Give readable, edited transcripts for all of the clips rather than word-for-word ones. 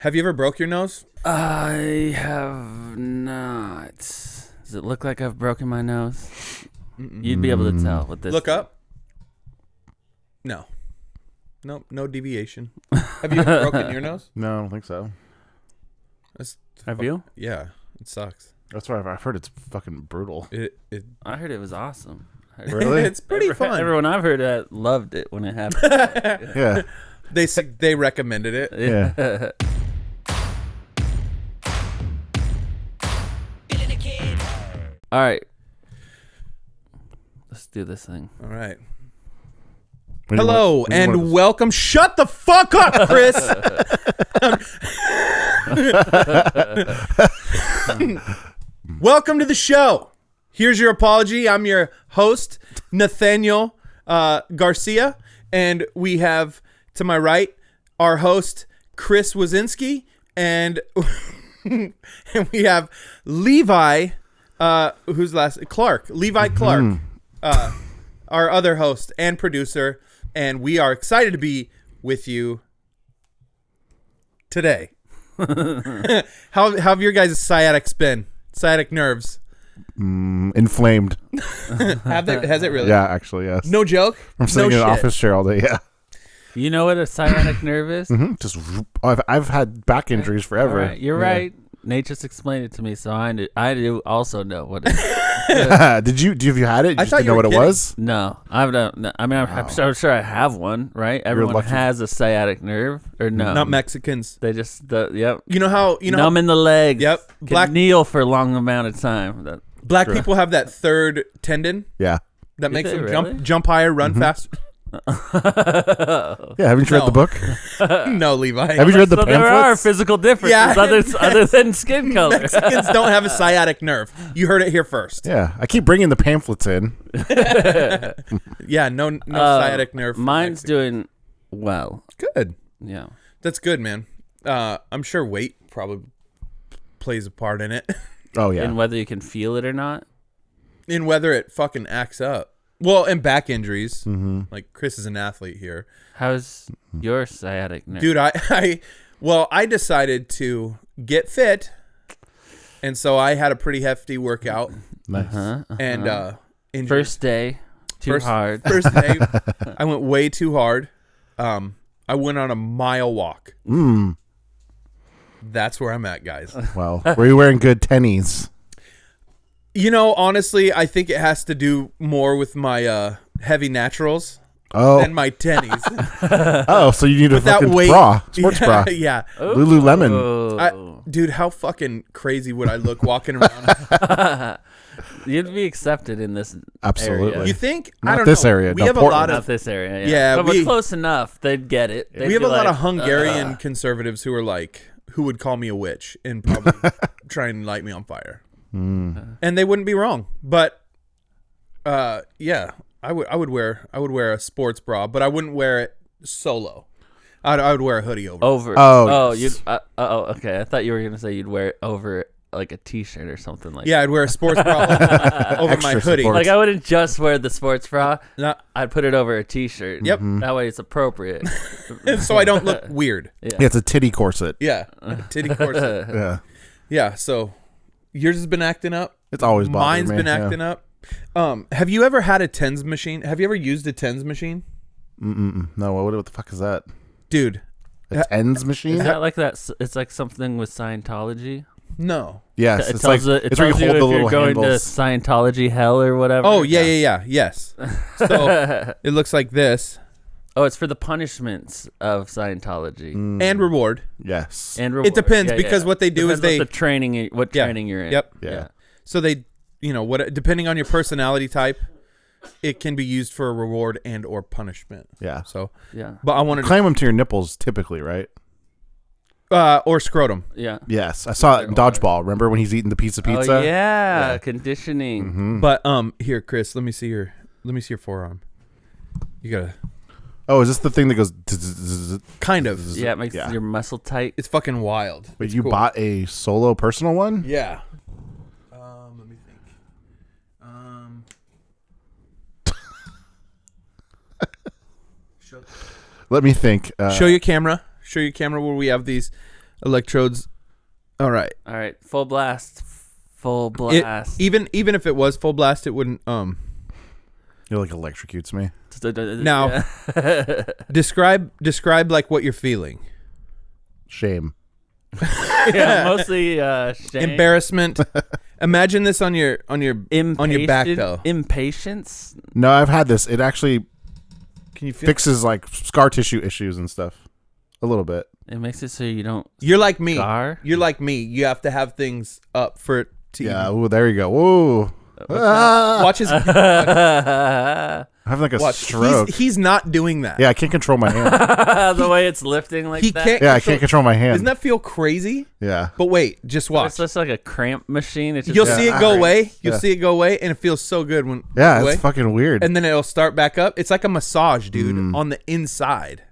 Have you ever broke your nose? I have not. Does it look like I've broken my nose? You'd be able to tell with this. Look up. No. Nope, no deviation. Have you ever broken your nose? No, I don't think so. Have you? Yeah, it sucks. That's why I've heard it's fucking brutal. I heard it was awesome. Really? It's pretty fun. Everyone I've heard that loved it when it happened. Yeah. They recommended it. Yeah. All right. Let's do this thing. All right. Hello and welcome. Shut the fuck up, Chris. Welcome to the show. Here's your apology. I'm your host, Nathaniel Garcia, and we have to my right our host, Chris Wazinski, and and we have Levi, who's last? Clark. Levi Clark, our other host and producer. And we are excited to be with you today. How have your guys' sciatics been? Sciatic nerves. Inflamed. Has it really? Yeah, actually, yes. No joke? I'm sitting in an office chair all day, yeah. You know what a sciatic nerve is? Just, I've had back injuries forever. Right. You're right. Nate just explained it to me, so I do also know what it is. Have you had it? You just didn't know what it was? No, I've done. No, I mean, I'm sure I have one, right? Everyone has a sciatic nerve, or no? Not Mexicans. They just, yep. You know how numb in the legs. Yep. Can kneel for a long amount of time. Black people have that third tendon. Yeah. That makes them jump higher, run faster. Yeah, haven't you read the book? No, Levi. Have you read the pamphlets? There are physical differences other than skin color. Mexicans don't have a sciatic nerve. You heard it here first. Yeah, I keep bringing the pamphlets in. Yeah, no sciatic nerve. Mine's doing well. Good. Yeah. That's good, man. I'm sure weight probably plays a part in it. Oh, yeah. And whether you can feel it or not. In whether it fucking acts up. Well, and back injuries. Like, Chris is an athlete here. How's your sciatic nerve? Dude, I decided to get fit, and so I had a pretty hefty workout. Nice. And injured. First day, too hard. First day, I went way too hard. I went on a mile walk. That's where I'm at, guys. Well, were you wearing good tennies? You know, honestly, I think it has to do more with my heavy naturals than my tennies. Oh, so you need a fucking bra, sports bra. Yeah. Lululemon. Dude, how fucking crazy would I look walking around? You'd be accepted in this Absolutely. area. You think? Not I don't this know. area. We No, have a Portland. lot Not of this area. Yeah, but we're close enough. They'd get it. we have a lot of Hungarian conservatives who would call me a witch and probably try and light me on fire. And they wouldn't be wrong, but yeah, I would wear a sports bra, but I wouldn't wear it solo. I would wear a hoodie over. Yes. Okay. I thought you were gonna say you'd wear it over like a t-shirt or something like. Yeah, I'd wear a sports bra over my hoodie. support. Like I wouldn't just wear the sports bra. No. I'd put it over a t-shirt. Yep. That way it's appropriate. So I don't look weird. Yeah, it's a titty corset. Yeah, a titty corset. Yeah. Yeah. So yours has been acting up. It's always bothered Mine's me. been acting up. Have you ever had a TENS machine? Have you ever used a TENS machine? No, what the fuck is that? Dude. A TENS machine? Is that like that? It's like something with Scientology. No. Yes, It it's tells like it it's where you tells you hold if the you're little going handles. to Scientology hell or whatever. Oh, yeah. Yes. So it looks like this. Oh, it's for the punishments of Scientology And reward. Yes. and reward. It depends because what they do is Depends they... what training you're in. Yep. Yeah. So they, depending on your personality type, it can be used for a reward and or punishment. Yeah. So, Yeah. but I wanted Climb them to your nipples typically, right? or scrotum. Yeah. Yes. I saw it in Dodgeball. Remember when he's eating the piece of pizza? Oh yeah. Conditioning. But here, Chris, let me see your forearm. You gotta Oh, is this the thing that goes... zzz? kind of. Yeah, it makes your muscle tight. It's fucking wild. Wait, It's you cool. bought a solo personal one? Yeah. Let me think. Let me think. Show your camera. Show your camera where we have these Electrodes. All right. All right. Full blast. Full blast. Even if it was full blast, it wouldn't. It like electrocutes me. Now, describe like what you're feeling. Shame. Yeah, mostly shame. Embarrassment. Imagine this on your back though. Impatience. No, I've had this. It actually Can you feel? fixes like scar tissue issues and stuff. A little bit. It makes it so you don't. You're like me. Scar? You're like me. You have to have things up for it to. Yeah. Ooh, there you go. Whoa. Watch his. I'm having like a Watch. stroke. He's not doing that. Yeah, I can't control my hand. The way it's lifting like He that. can't. Yeah, I can't control my hand. Doesn't that feel crazy? Yeah. But wait, just watch. It's just like a cramp machine. It's just You'll see it go away. You'll Yeah. see it go away, and it feels so good when. Yeah, it goes it's away. fucking weird. And then it'll start back up. It's like a massage, dude, on the inside.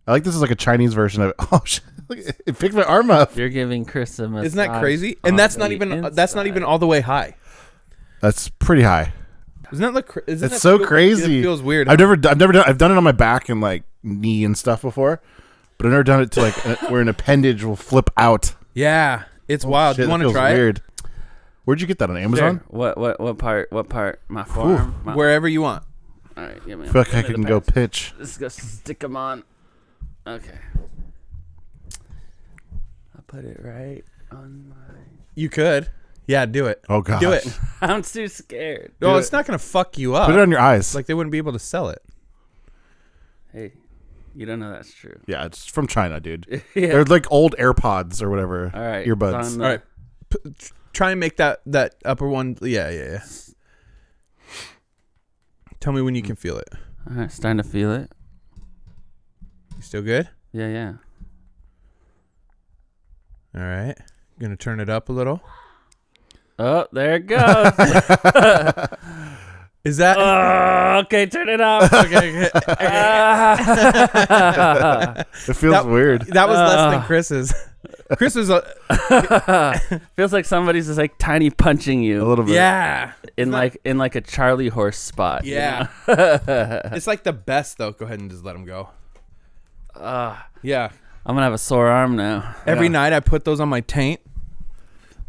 I like this is like a Chinese version of it. Oh shit. Look, it picked my arm up. You're giving Chris a massage. Isn't that crazy? And that's not even all the way high. That's pretty high. Isn't that look? Isn't It's that so feel- crazy. It feels weird. I've never done. I've done it on my back and like knee and stuff before, but I've never done it to like where an appendage will flip out. Yeah, it's wild. Shit, You want that to feels try weird. Where'd you get that on Amazon? What part? What part? My forearm. it? Wherever you want. All right, give me. I feel like I give me can the go pads. pitch. Let's go stick them on. Okay. I'll put it right on my. You could. Yeah, do it. Oh god. Do it. I'm too scared. No, Do it's it. not gonna fuck you up. Put it on your eyes. Like they wouldn't be able to sell it. Hey, you don't know that's true. Yeah, it's from China, dude. Yeah. They're like old AirPods or whatever. All right. Earbuds. it's on the- All right. Try and make that upper one. Yeah. Tell me when you can feel it. All right, starting to feel it. You still good? Yeah. All right. Gonna turn it up a little. Oh, there it goes. Is that? Okay, turn it off. Okay. It feels weird. That was less than Chris's. Chris was Feels like somebody's just like tiny punching A you little bit. yeah. in like a Charlie horse spot. you Yeah. know? It's like the best though. Go ahead and just let him go. Yeah. I'm gonna have a sore arm now. Every Yeah. night I put those on my taint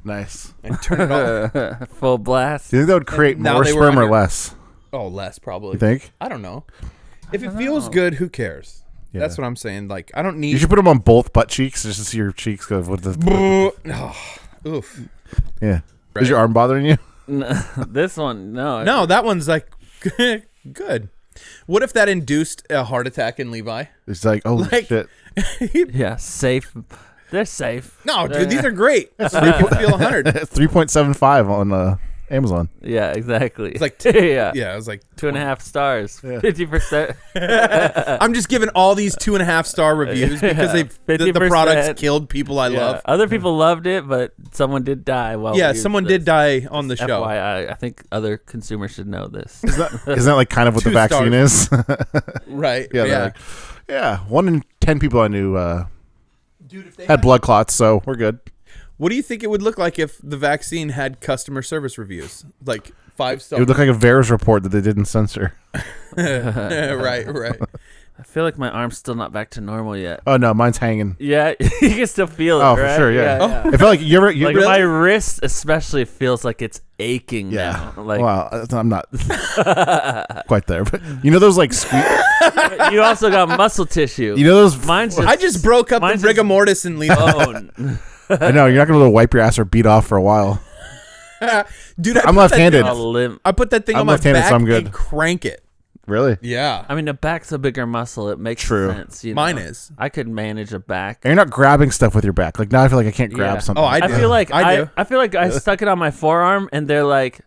Nice. and turn it off. Full blast. Do you think that would create now more they were sperm on or your- less? Oh, less probably. You think? I don't know. If it feels good, who cares? Yeah. That's what I'm saying. Like I don't need. You should put them on both butt cheeks just to see your cheeks go with the. Oof. Yeah. Right. Is your arm bothering you? This one, no. No, that one's like good. What if that induced a heart attack in Levi? It's like, oh Like- shit. Yeah, safe. They're safe. No, dude, these are great. So you can feel 100. 3.75 on Amazon. Yeah, exactly. It's like yeah. yeah, it was like 2.5 stars. Yeah. 50%. I'm just giving all these 2.5-star reviews because the 50%. products killed people I love. Other people loved it, but someone did die while Yeah, we used someone this. did die on the show. FYI, I think other consumers should know this. Isn't that like kind of what the 2 vaccine is? Right. Yeah, Yeah. they're like, yeah. 1 in 10 people I knew Dude, if they had blood clots, so we're good. what do you think it would look like if the vaccine had customer service reviews? Like 5 It stars. would look like a VAERS report that they didn't censor. right. I feel like my arm's still not back to normal yet. Oh no, mine's hanging. Yeah, you can still feel it. Oh, for right? sure, yeah. yeah. I feel like you ever. Like my wrist especially feels like it's aching yeah. now. Like Wow, I'm not quite there, but you know those like squeak. you also got muscle tissue. You know those. Mine's just I just broke up the mine's rigor just mortis and Levi. bone. I know you're not gonna be able to wipe your ass or beat off for a while. Dude, I'm put that left-handed. thing- All limp. I put that thing I'm on my left-handed, back so I'm good. and crank it. Really? Yeah. I mean, the back's a bigger muscle. It makes True. sense. You know? Mine is. I could manage a back. And you're not grabbing stuff with your back. Like now, I feel like I can't grab Yeah. something. Oh, I I do. feel like I do. I feel like I stuck it on my forearm, and they're like,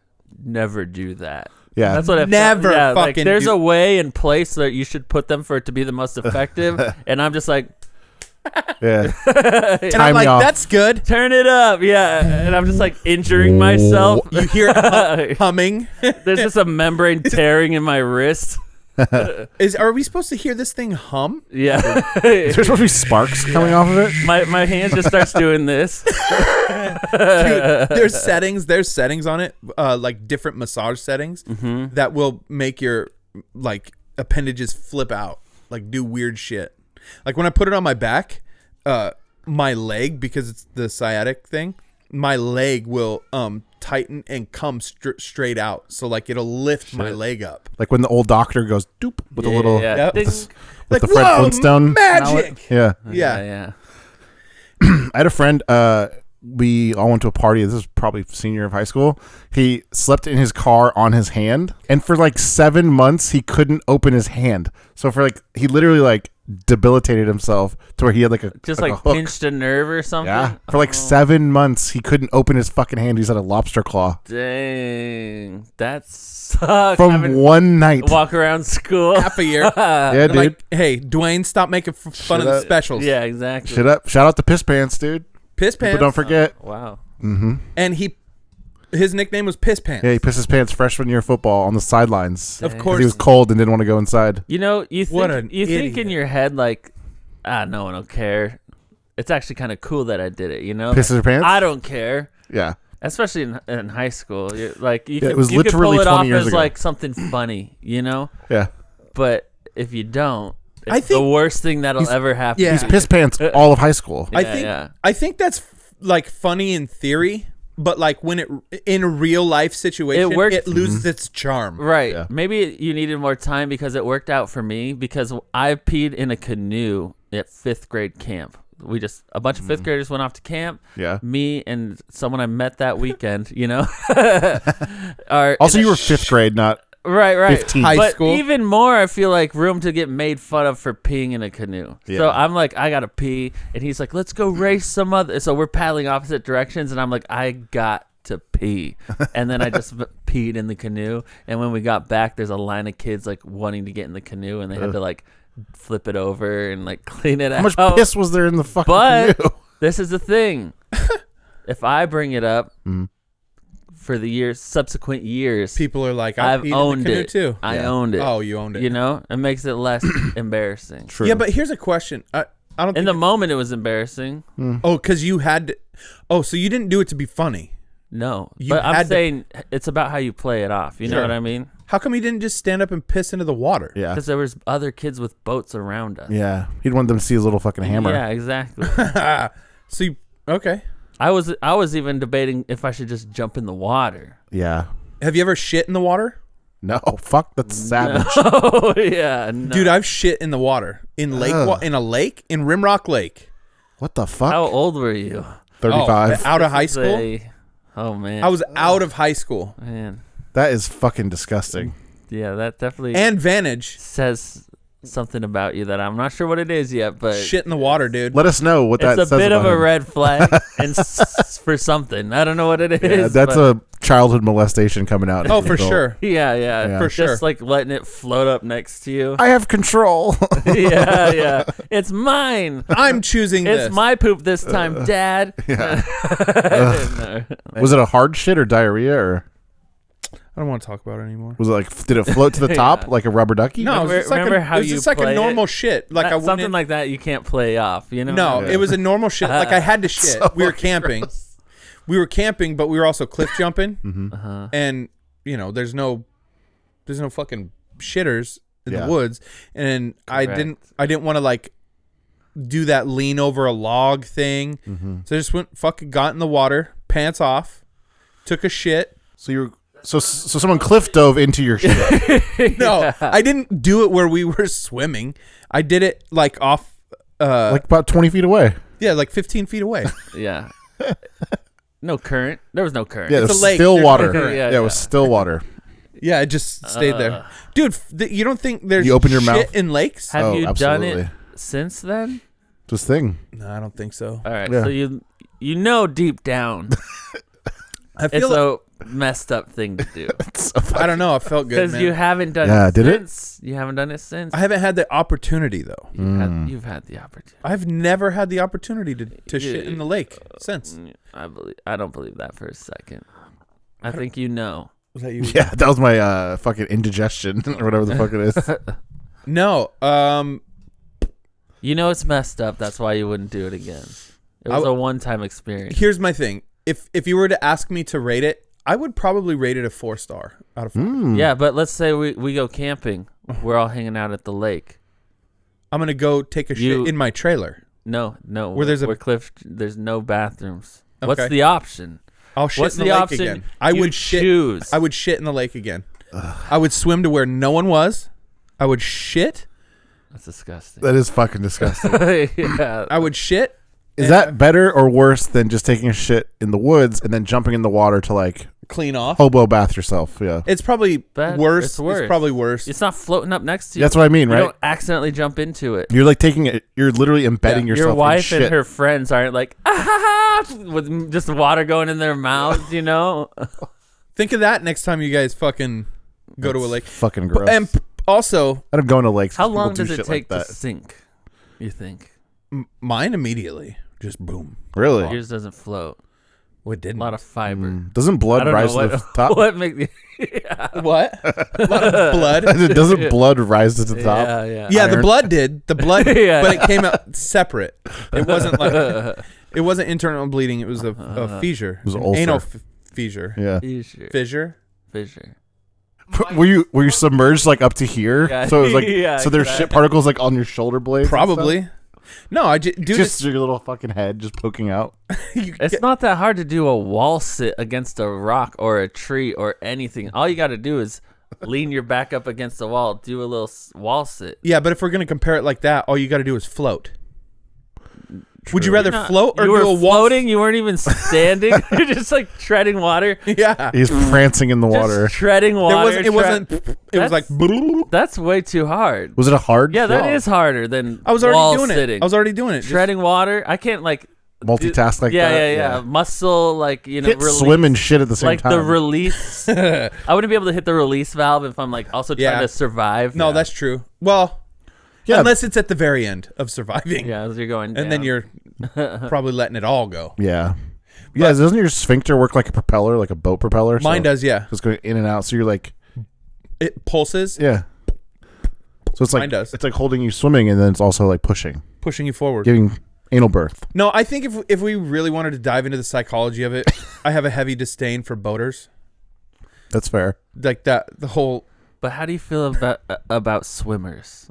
"Never do that." Yeah. That's what I Never yeah, like, fucking there's do- a way and place that you should put them for it to be the most effective, and I'm just like, Yeah. And Time I'm me like, off. that's good. turn it up, yeah, and I'm just like injuring myself. You hear humming. There's just a membrane tearing in my wrist. Are we supposed to hear this thing hum? Yeah, Is there supposed to be sparks coming off of it? my hand just starts doing this. Dude, there's settings on it, like different massage settings that will make your like appendages flip out, like do weird shit. Like when I put it on my back, my leg, because it's the sciatic thing, my leg will tighten and come straight out. So like it'll lift my leg up. Like when the old doctor goes doop with a little Yep. Ding. with Like, the Fred whoa, Flintstone. magic. Yeah. Yeah. I had a friend, we all went to a party. This is probably senior of high school. He slept in his car on his hand, and for like 7 months he couldn't open his hand. So for like he literally like debilitated himself to where he had like a Just like like a hook. pinched a nerve or something. Yeah, for like 7 months he couldn't open his fucking hand. He's had a lobster claw Dang, that sucks. from Having one night. walk around school. Half a year. Yeah, dude. Like, hey, Dwayne, stop making fun Shut of the up. specials. Yeah, exactly. Shut up! Shout out to Piss Pants, dude. Piss But Pants. don't forget, Wow. And his nickname was Piss Pants. yeah, he pissed his pants freshman year football on the sidelines. Of Dang. course. He was cold and didn't want to go inside. You know, you What think an you think in idiot. your head like, no one will care. It's actually kind of cool that I did it. You know, Pisses her pants? I don't care. Yeah. Especially in high school, like you Yeah, it could, was you could literally pull it 20 off years as ago. like something funny, you know. Yeah. But if you don't, it's I think- the worst thing that'll ever happen. Yeah. He's piss pants all of high school. Yeah, I think that's like funny in theory, but like when it in a real life situation, It worked. it loses its charm. Right. Yeah. Maybe you needed more time because it worked out for me because I peed in a canoe at 5th grade camp. A bunch of 5th graders went off to camp. Yeah. Me and someone I met that weekend, you know. Also, you were 5th grade, not Right. 15. High But school. even more, I feel like room to get made fun of for peeing in a canoe. Yeah. So I'm like, I gotta pee, and he's like, let's go race some other. So we're paddling opposite directions, and I'm like, I got to pee, and then I just peed in the canoe. And when we got back, there's a line of kids like wanting to get in the canoe, and they had to like flip it over and like clean it How out. much piss was there in the fucking But canoe? this is the thing: if I bring it up for the subsequent years, People are like, I've I've owned in the canoe it. too. I Yeah. owned it. Oh, you owned it. You know, it makes it less embarrassing. True. Yeah, but here's a question. I don't In think the moment, it was embarrassing. because you had to. Oh, so you didn't do it to be funny. No, You but I'm had to- saying it's about how you play it off. You know Sure. what I mean? How come you didn't just stand up and piss into the water? yeah. Because there was other kids with boats around us. Yeah. He'd want them to see his little fucking hammer. Yeah, exactly. So you, okay. I was even debating if I should just jump in the water. Yeah. Have you ever shit in the water? No, fuck, that's savage. Oh yeah, no. Dude, I've shit in the water in Ugh. in a lake in Rimrock Lake. What the fuck? How old were you? 35. Out of high school. Oh man, I was out of high school man. That is fucking disgusting. Yeah, that definitely and Vantage. says something about you that I'm not sure what it is yet, but Shit in the water, dude. Let us know what that it's says a bit of about a him. red flag and for something. I don't know what it is. Yeah, that's but a childhood molestation coming out. Oh, as an for adult. sure. yeah. Yeah. For sure. Just like letting it float up next to you. I have control. yeah. It's mine. I'm choosing this. It's my poop this time, Dad. Yeah. No. Was it a hard shit or diarrhea, or I don't want to talk about it anymore. was it like, did it float to the top Yeah. like a rubber ducky? No, it was just like, Remember a, how it was you just like a play normal it? shit. Like I went Something in, like that you can't play off, you know? No, Yeah. it was a normal shit. Like I had to shit. So We were camping. We were camping, but we were also cliff jumping. Uh-huh. And there's no fucking shitters in Yeah. the woods. And I Correct. didn't want to like do that lean over a log thing. So I just fucking got in the water, pants off, took a shit. So you were so someone cliff dove into your shit. No, I didn't do it where we were swimming. I did it like off, like about 20 feet away. like 15 feet away. Yeah. No current. There was no current. Yeah, it It's was a lake. still There's no water. current. Yeah, it was still water. Yeah, I just stayed there. Dude, you don't think there's You open your shit mouth? in lakes? Have Oh, you absolutely. done it since then? This thing. No, I don't think so. All right. Yeah. So you know deep down I it's feel a messed up thing to do. I don't know. I felt good, Because man. you haven't done Yeah, it did it? since. You haven't done it since. I haven't had the opportunity though. You've had the opportunity. I've never had the opportunity to shit in the lake since. I don't believe that for a second. I think you know. Was that you? Yeah, that was my fucking indigestion or whatever the fuck it is. No. You know it's messed up. That's why you wouldn't do it again. It was a one-time experience. Here's my thing. If you were to ask me to rate it, I would probably rate it a 4-star out of 5. Yeah, but let's say we go camping. We're all hanging out at the lake. I'm gonna go take a shit in my trailer. No. Where there's there's no bathrooms. Okay. What's the option? I'll shit What's in the the lake option? again. I You would shit. choose. I would shit in the lake again. I would swim to where no one was. I would shit. That's disgusting. That is fucking disgusting. Yeah. I would shit. Is that better or worse than just taking a shit in the woods and then jumping in the water to like Clean off. hobo bath yourself? Yeah. It's probably worse. It's worse. It's probably worse. It's not floating up next to you. That's what I mean, You right? don't accidentally jump into it. You're like taking it. You're literally embedding yourself. Your wife in shit. and her friends aren't like, with just water going in their mouths, you know? Think of that next time you guys fucking go to a lake. Fucking gross. And also, I don't go into lakes. How 'cause people long do does it shit take like to that. sink, you think? mine immediately just boom. Really? Yours doesn't float. What didn't? A lot of fiber. Doesn't I blood don't rise know to the top? what make yeah. What? A lot of blood. Doesn't blood rise to the top? Yeah. Yeah, the Iron. blood did. The blood, Yeah. but it came out separate. It wasn't like it wasn't internal bleeding. It was a fissure. was an An ulcer. anal fissure. Yeah. Fissure. Fissure. Were you submerged like up to here? Yeah. So it was like Yeah, so there's exactly. shit particles like on your shoulder blades. and Probably. No, I just do stuff? Just your little fucking head just poking out. It's not that hard to do a wall sit against a rock or a tree or anything. All you got to do is lean your back up against the wall, do a little wall sit. Yeah, but if we're gonna compare it like that, all you got to do is float. Would you rather You're not- float or you do were a wall? floating? You weren't even standing. You're just like treading water. Yeah. He's prancing in the water. Just treading It water. wasn't. It wasn't. It was like. That's way too hard. Was it a hard? Yeah, that fall? is harder than I was wall already doing sitting. it. I was already doing it. Just- treading water. I can't like multitask like yeah, that. Yeah. Muscle like you know. Can't release, swim and shit at the same like time. the release. I wouldn't be able to hit the release valve if I'm like also trying Yeah. to survive. No, that's true. Well, Yeah. unless it's at the very end of surviving, yeah. As you're going, and then down. you're probably letting it all go. Yeah. Yeah. Doesn't your sphincter work like a propeller, like a boat propeller? Mine does, yeah. Just going in and out. So you're like, It pulses, yeah. So it's like Mine does. it's like holding you swimming, and then it's also like pushing, pushing you forward. giving anal birth. No, I think if we really wanted to dive into the psychology of it, I have a heavy disdain for boaters. That's fair. Like that, the whole. But how do you feel about swimmers?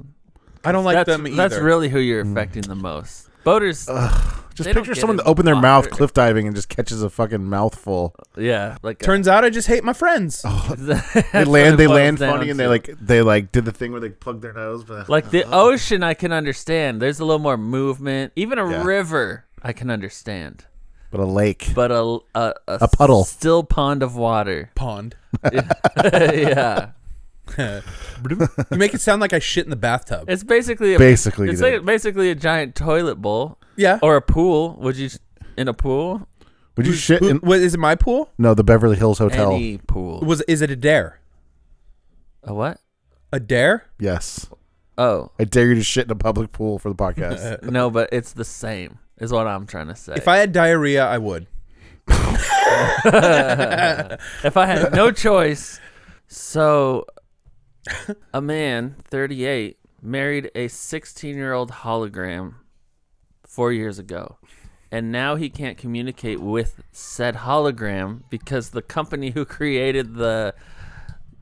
I don't like that's, them either. That's really who you're affecting the most. Boaters, Just They don't picture get someone in to open their the mouth water. cliff diving and just catches a fucking mouthful. yeah. Like Turns out I just hate my friends. They land funny, and they like did the thing where they plug their nose. But like the ocean, I can understand. There's a little more movement. Even a Yeah. river, I can understand. but a lake. But a puddle. still pond of water. Pond. Yeah, You make it sound like I shit in the bathtub. it's basically Basically, it's you did. like basically a giant toilet bowl Yeah. or a pool. Would you in a pool? Would you shit in? What, is it my pool? No, the Beverly Hills Hotel. Any pool? Is it a dare? A what? A dare? Yes, Oh I dare you to shit in a public pool for the podcast. no, but it's the same. Is what I'm trying to say. If I had diarrhea, I would. If I had no choice. So, a man, 38, married a 16-year-old hologram 4 years ago. And now he can't communicate with said hologram because the company who created the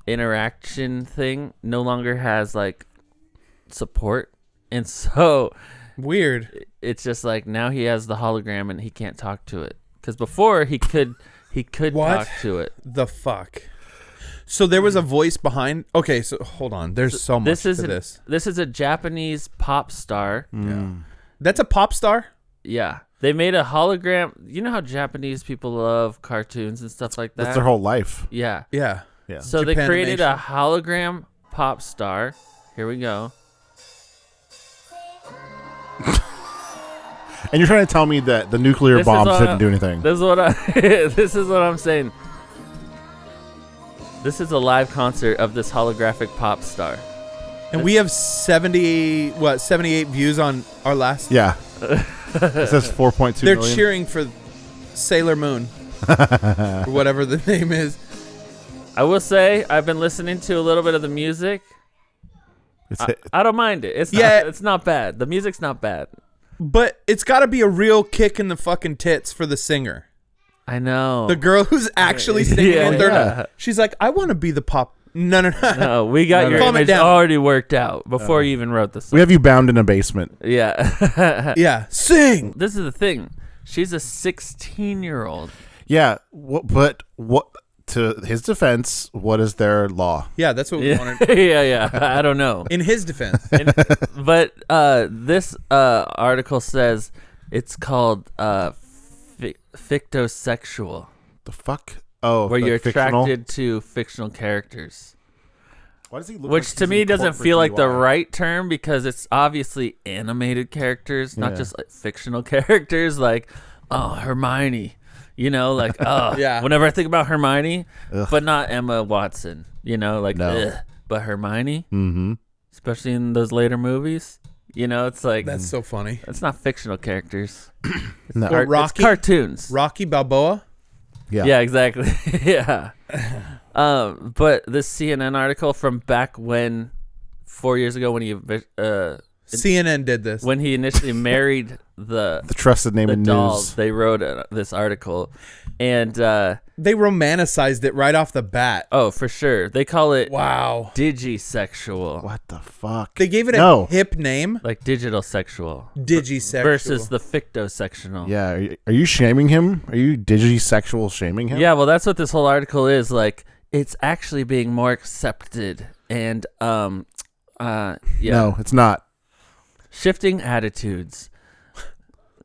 interaction thing no longer has, like, support. And so Weird. it's just like now he has the hologram and he can't talk to it. Because before he could What? talk to it. The fuck. So there was a voice behind. Okay, so hold on. There's so much This is to this. This is a Japanese pop star. That's a pop star. Yeah, they made a hologram. You know how Japanese people love cartoons and stuff like that. That's their whole life. Yeah. Yeah. Yeah. So they created a Japanimation. hologram pop star. Here we go. And you're trying to tell me that the nuclear This is bombs what didn't I- do anything? This is what I. This is what I'm saying. This is a live concert of this holographic pop star. And we have 78 views on our last. Yeah. It says 4.2 They're million. cheering for Sailor Moon. Or whatever the name is. I will say I've been listening to a little bit of the music. I don't mind it. It's not bad. The music's not bad. But it's got to be a real kick in the fucking tits for the singer. I know. The girl who's actually singing Yeah, it. yeah. She's like, I want to be the pop No. No, we got your Calm it image down. already worked out before you even wrote this. We have you bound in a basement. Yeah. Yeah. Sing. This is the thing. She's a 16-year-old. Yeah, but what? To his defense, what is their law? Yeah, that's what we Yeah. wanted. yeah. I don't know. In his defense. But this article says it's called fictosexual, The fuck? Oh, where like you're fictional? attracted to fictional characters. Why does he look Which like to he's me in court doesn't for feel like the DUI? right term because it's obviously animated characters, not Yeah. just like fictional characters like, oh, Hermione. You know, like, oh, Yeah. whenever I think about Hermione, Ugh. but not Emma Watson, you know, like, No. ugh. But Hermione, Mm-hmm. especially in those later movies, you know, it's like, That's so funny. it's not fictional characters. No. Well, It's Rocky? cartoons. Rocky Balboa. Yeah, exactly. yeah. But this CNN article from back when, 4 years ago, when he CNN did this. when he initially married the trusted name in dolls, news. they wrote this article, and They romanticized it right off the bat. oh, for sure, they call it Wow. digisexual, What the fuck? They gave it a No. hip name. like digital sexual Digisexual. versus the fictosexual. Yeah, are you shaming him? Are you digisexual shaming him? Yeah, well, that's what this whole article is. Like, it's actually being more accepted, and yeah, No, it's not. shifting attitudes.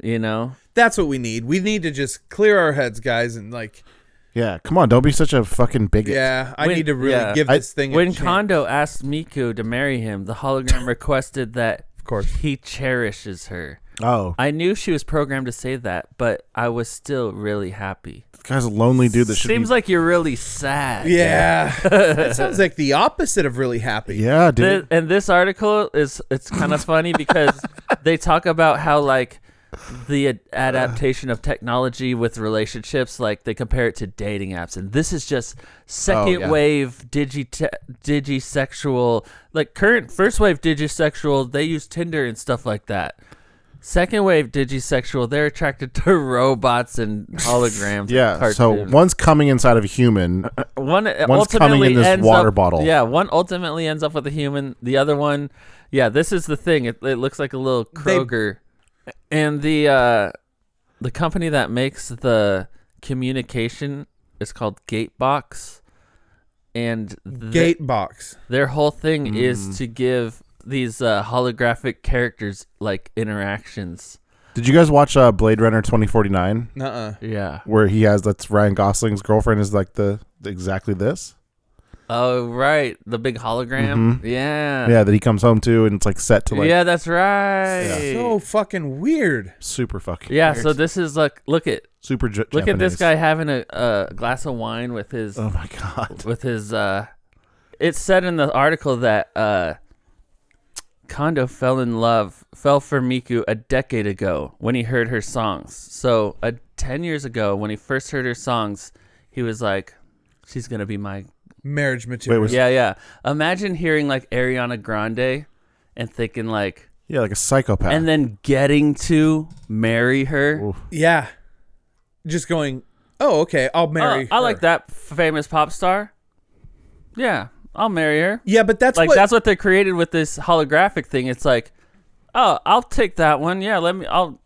You know, That's what we need. We need to just clear our heads, guys, and like, Yeah, come on, don't be such a fucking bigot. yeah, I When- need to really yeah. give this thing a when chance. Kondo asked Miku to marry him, the hologram requested that Of course. he cherishes her. Oh, I knew she was programmed to say that, but I was still really happy. this guy's a lonely dude that should Seems be. like you're really sad. Yeah. That sounds like the opposite of really happy. Yeah, dude. And this article it's kind of funny because they talk about how like the adaptation of technology with relationships, like they compare it to dating apps, and this is just second yeah. wave digisexual. Like current first wave digisexual, they use Tinder and stuff like that. Second wave digisexual, they're attracted to robots and holograms. and Yeah, so cartoons. one's coming inside of a human. One One's ultimately coming in this ends water up, bottle. Yeah, one ultimately ends up with a human. The other one, yeah, this is the thing. It looks like a little Kroger, and the company that makes the communication is called Gatebox, and Gatebox. their whole thing is to give these holographic characters like interactions. Did you guys watch Blade Runner 2049? Nuh-uh. Yeah. Where that's Ryan Gosling's girlfriend is like the exactly this? Oh right, the big hologram. Yeah. Yeah, that he comes home to and it's like set to like Yeah, that's right. So fucking weird. super fucking Yeah, weird. so this is like super look at this Japanese. guy having a glass of wine with his Oh my god. it said in the article that Kondo fell for Miku a decade ago when he heard her songs. So 10 years ago when he first heard her songs, he was like, she's going to be my Marriage material. was- Yeah. Imagine hearing like Ariana Grande and thinking like Yeah, like a psychopath. and then getting to marry her. Oof. Yeah. Just going, oh, okay, I'll marry I her. like that famous pop star. Yeah, I'll marry her. Yeah, but that's Like what... that's what they created with this holographic thing. It's like, oh, I'll take that one. Yeah,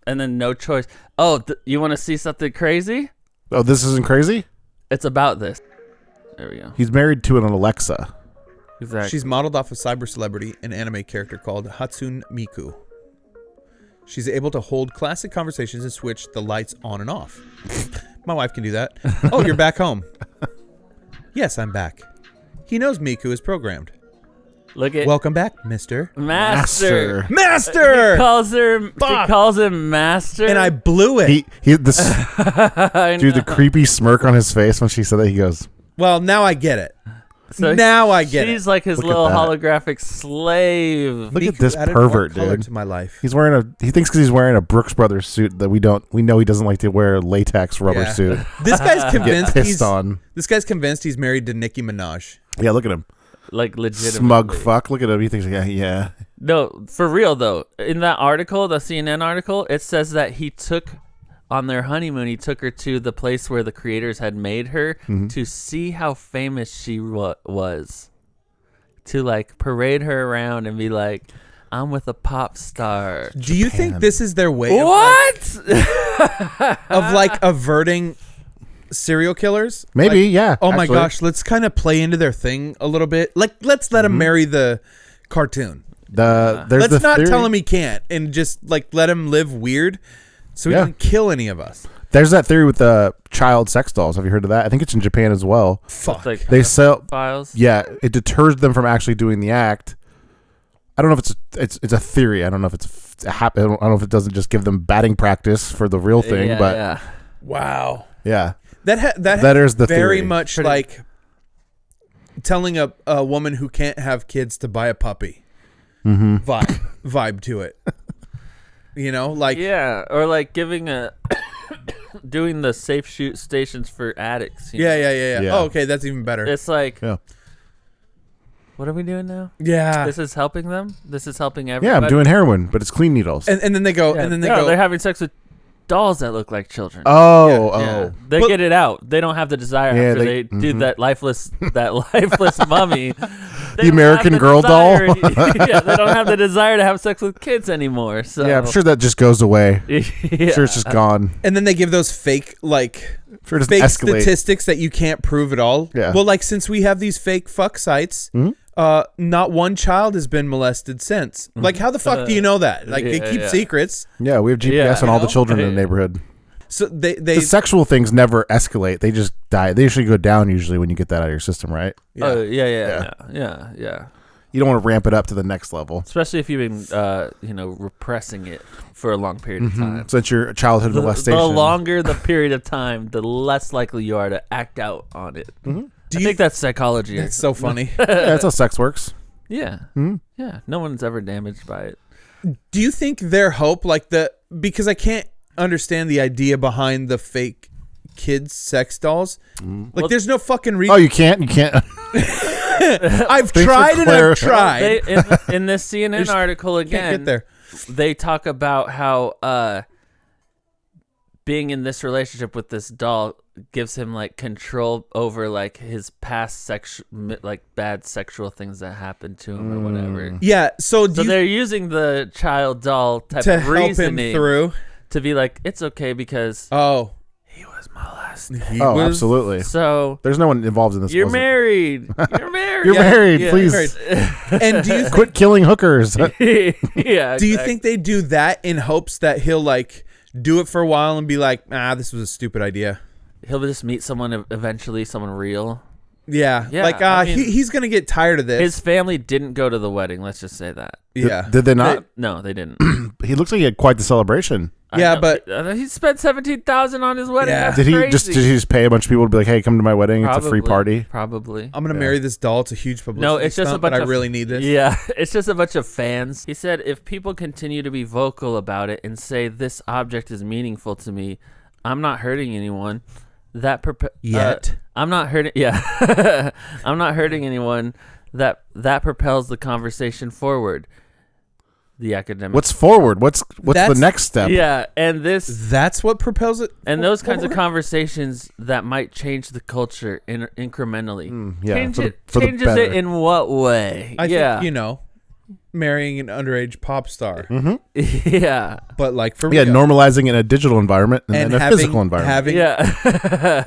and then no choice. Oh, you want to see something crazy? Oh, this isn't crazy? It's about this. There we go. He's married to an Alexa. Exactly. She's modeled off a cyber celebrity, an anime character called Hatsune Miku. She's able to hold classic conversations and switch the lights on and off. My wife can do that. Oh, you're back home. Yes, I'm back. He knows Miku is programmed. Look at Welcome back, Mister. Master. Master! He calls her. He Fuck. calls him Master. And I blew it. I Dude, the know. creepy smirk on his face when she said that, he goes, Well, now I get it. So now I get she's it. like his Look at little that. holographic slave. look at Miku this added more pervert, color dude. to my life. He thinks because he's wearing a Brooks Brothers suit that we know he doesn't like to wear a latex rubber Yeah. suit. This guy's Get convinced pissed on. This guy's convinced he's married to Nicki Minaj. Yeah, look at him. Like legitimately. Smug fuck. Look at him. He thinks, yeah. No, for real though. In that article, the CNN article, it says that he took on their honeymoon. He took her to the place where the creators had made her to see how famous she was. to like parade her around and be like, I'm with a pop star. Do you think this is their way What? of like averting serial killers? Maybe, Like, yeah. Oh my actually. gosh, let's kind of play into their thing a little bit. Like, let's let him marry the cartoon. There's Let's the not theory. tell him he can't, and just like let him live weird, so he Yeah. doesn't kill any of us. There's that theory with the child sex dolls. Have you heard of that? I think it's in Japan as well. Fuck. Like They sell. files. Yeah, it deters them from actually doing the act. I don't know if it's a theory. I don't know if it's I don't know if it doesn't just give them batting practice for the real thing. Yeah, but yeah. Wow. yeah. That is the very theory. much like telling a woman who can't have kids to buy a puppy. Vibe to it. You know, like Yeah, or like giving a doing the safe shoot stations for addicts. you yeah, know? Yeah. Oh, okay, that's even better. It's like, Yeah. what are we doing now? Yeah. This is helping them. This is helping Yeah, everybody. I'm doing heroin, but it's clean needles. And then they go, Yeah. and then they No, go. they're having sex with dolls that look like children. oh. Yeah. They But- get it out. They don't have the desire Yeah, after they- they do that lifeless mummy. They don't American have the Girl doll? desire- yeah, they don't have the desire to have sex with kids anymore. So Yeah, I'm sure that just goes away. yeah. I'm sure it's just gone. and then they give those fake like I'm sure it doesn't fake escalate. statistics that you can't prove at all. Yeah. Well, like since we have these fake fuck sites, not one child has been molested since. Like, how the fuck do you know that? Like, they Yeah, keep yeah. secrets. Yeah, we have GPS Yeah. on all You the know? children in the neighborhood. So they The sexual things never escalate. They just die. They usually go down usually when you get that out of your system, right? Oh yeah. You don't want to ramp it up to the next level. Especially if you've been repressing it for a long period of time. Since your childhood The molestation. longer the period of time, the less likely you are to act out on it. I you think that's psychology. It's so funny. Yeah, that's how sex works. Yeah. Yeah. No one's ever damaged by it. Do you think their hope, like because I can't understand the idea behind the fake kids sex dolls. Like, there's no fucking reason. Oh, you can't? You can't? I've for tried and clar- I've tried. In this CNN article Can't again, get there. they talk about how being in this relationship with this doll gives him like control over like his past bad sexual things that happened to him or whatever. Yeah. So do So you they're using the child doll type to of help him reasoning through? to be like, it's okay because Oh, he was molested. he Oh, was absolutely. So There's no one involved in this. you're wasn't- married. You're married. You're married. Yeah. Please And do you quit killing hookers. yeah. do you exactly. think they do that in hopes that he'll like do it for a while and be like, this was a stupid idea? he'll just meet someone eventually, someone real? Yeah. Yeah, Like I mean- he's gonna get tired of this. His family didn't go to the wedding. Let's just say that. Yeah. Did they not? No, they didn't. He looks like he had quite the celebration. I Yeah, know. but- he spent $17,000 on his wedding. Yeah. That's Did he crazy. just pay a bunch of people to be like, "Hey, come to my wedding. It's a free party." Probably. I'm gonna marry this doll. It's a huge publicity No, it's just a stunt, bunch but I of really need this. Yeah, it's just a bunch of fans. He said, if people continue to be vocal about it and say this object is meaningful to me, I'm not hurting anyone. Yet. I'm not hurting. Yeah, I'm not hurting anyone. That propels the conversation forward. The academic. What's forward? What's the That's- next step? Yeah, and That's what propels it. and those kinds of forward? conversations that might change the culture incrementally. yeah, Changes for the it better. in what way? I yeah, think, marrying an underage pop star, yeah, but like for Yeah, real. normalizing in a digital environment and, then a having, physical environment. Having, yeah.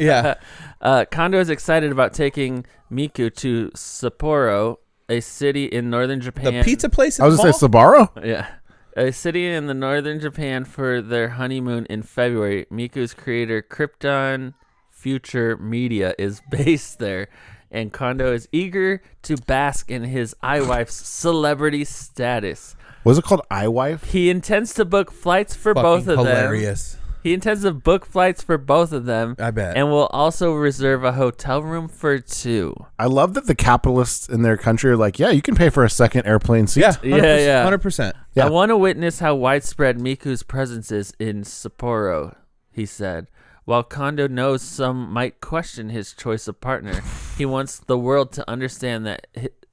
yeah. Kondo is excited about taking Miku to Sapporo, a city in northern Japan. The pizza place. I was gonna say Sbarro. Yeah. A city in the northern Japan for their honeymoon in February. Miku's creator, Krypton Future Media, is based there, and Kondo is eager to bask in his iWife's celebrity status. Was it called iWife? He intends to book flights for both of them. hilarious. He intends to book flights for both of them. I bet. And will also reserve a hotel room for two. I love that the capitalists in their country are like, yeah, you can pay for a second airplane seat. Yeah, 100%. Yeah. I want to witness how widespread Miku's presence is in Sapporo, he said. While Kondo knows some might question his choice of partner, he wants the world to understand that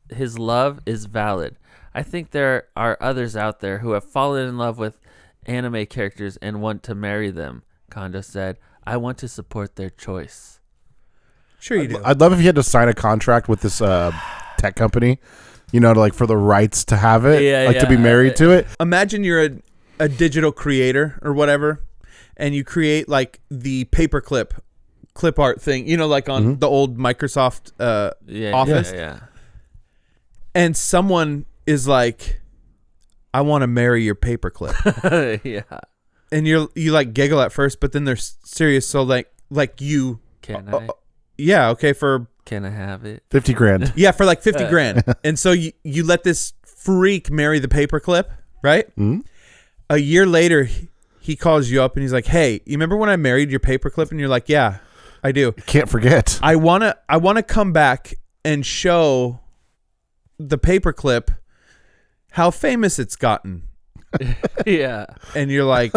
his love is valid. I think there are others out there who have fallen in love with anime characters and want to marry them, Kondo said. I want to support their choice. Sure you do. I'd love if you had to sign a contract with this tech company, to like for the rights to have it, to be married to it. Imagine you're a digital creator or whatever, and you create like the paperclip clip art thing, like on the old Microsoft Office. Yeah. And someone is like, I want to marry your paperclip. Yeah. And you like giggle at first, but then they're serious. So like you. Can I? Yeah. Okay. Can I have it? $50,000. Yeah. For like 50 grand. And so you let this freak marry the paperclip, right? Mm-hmm. A year later, he calls you up and he's like, hey, you remember when I married your paperclip? And you're like, yeah, I do. Can't forget. I wanna come back and show the paperclip how famous it's gotten. Yeah. And you're like,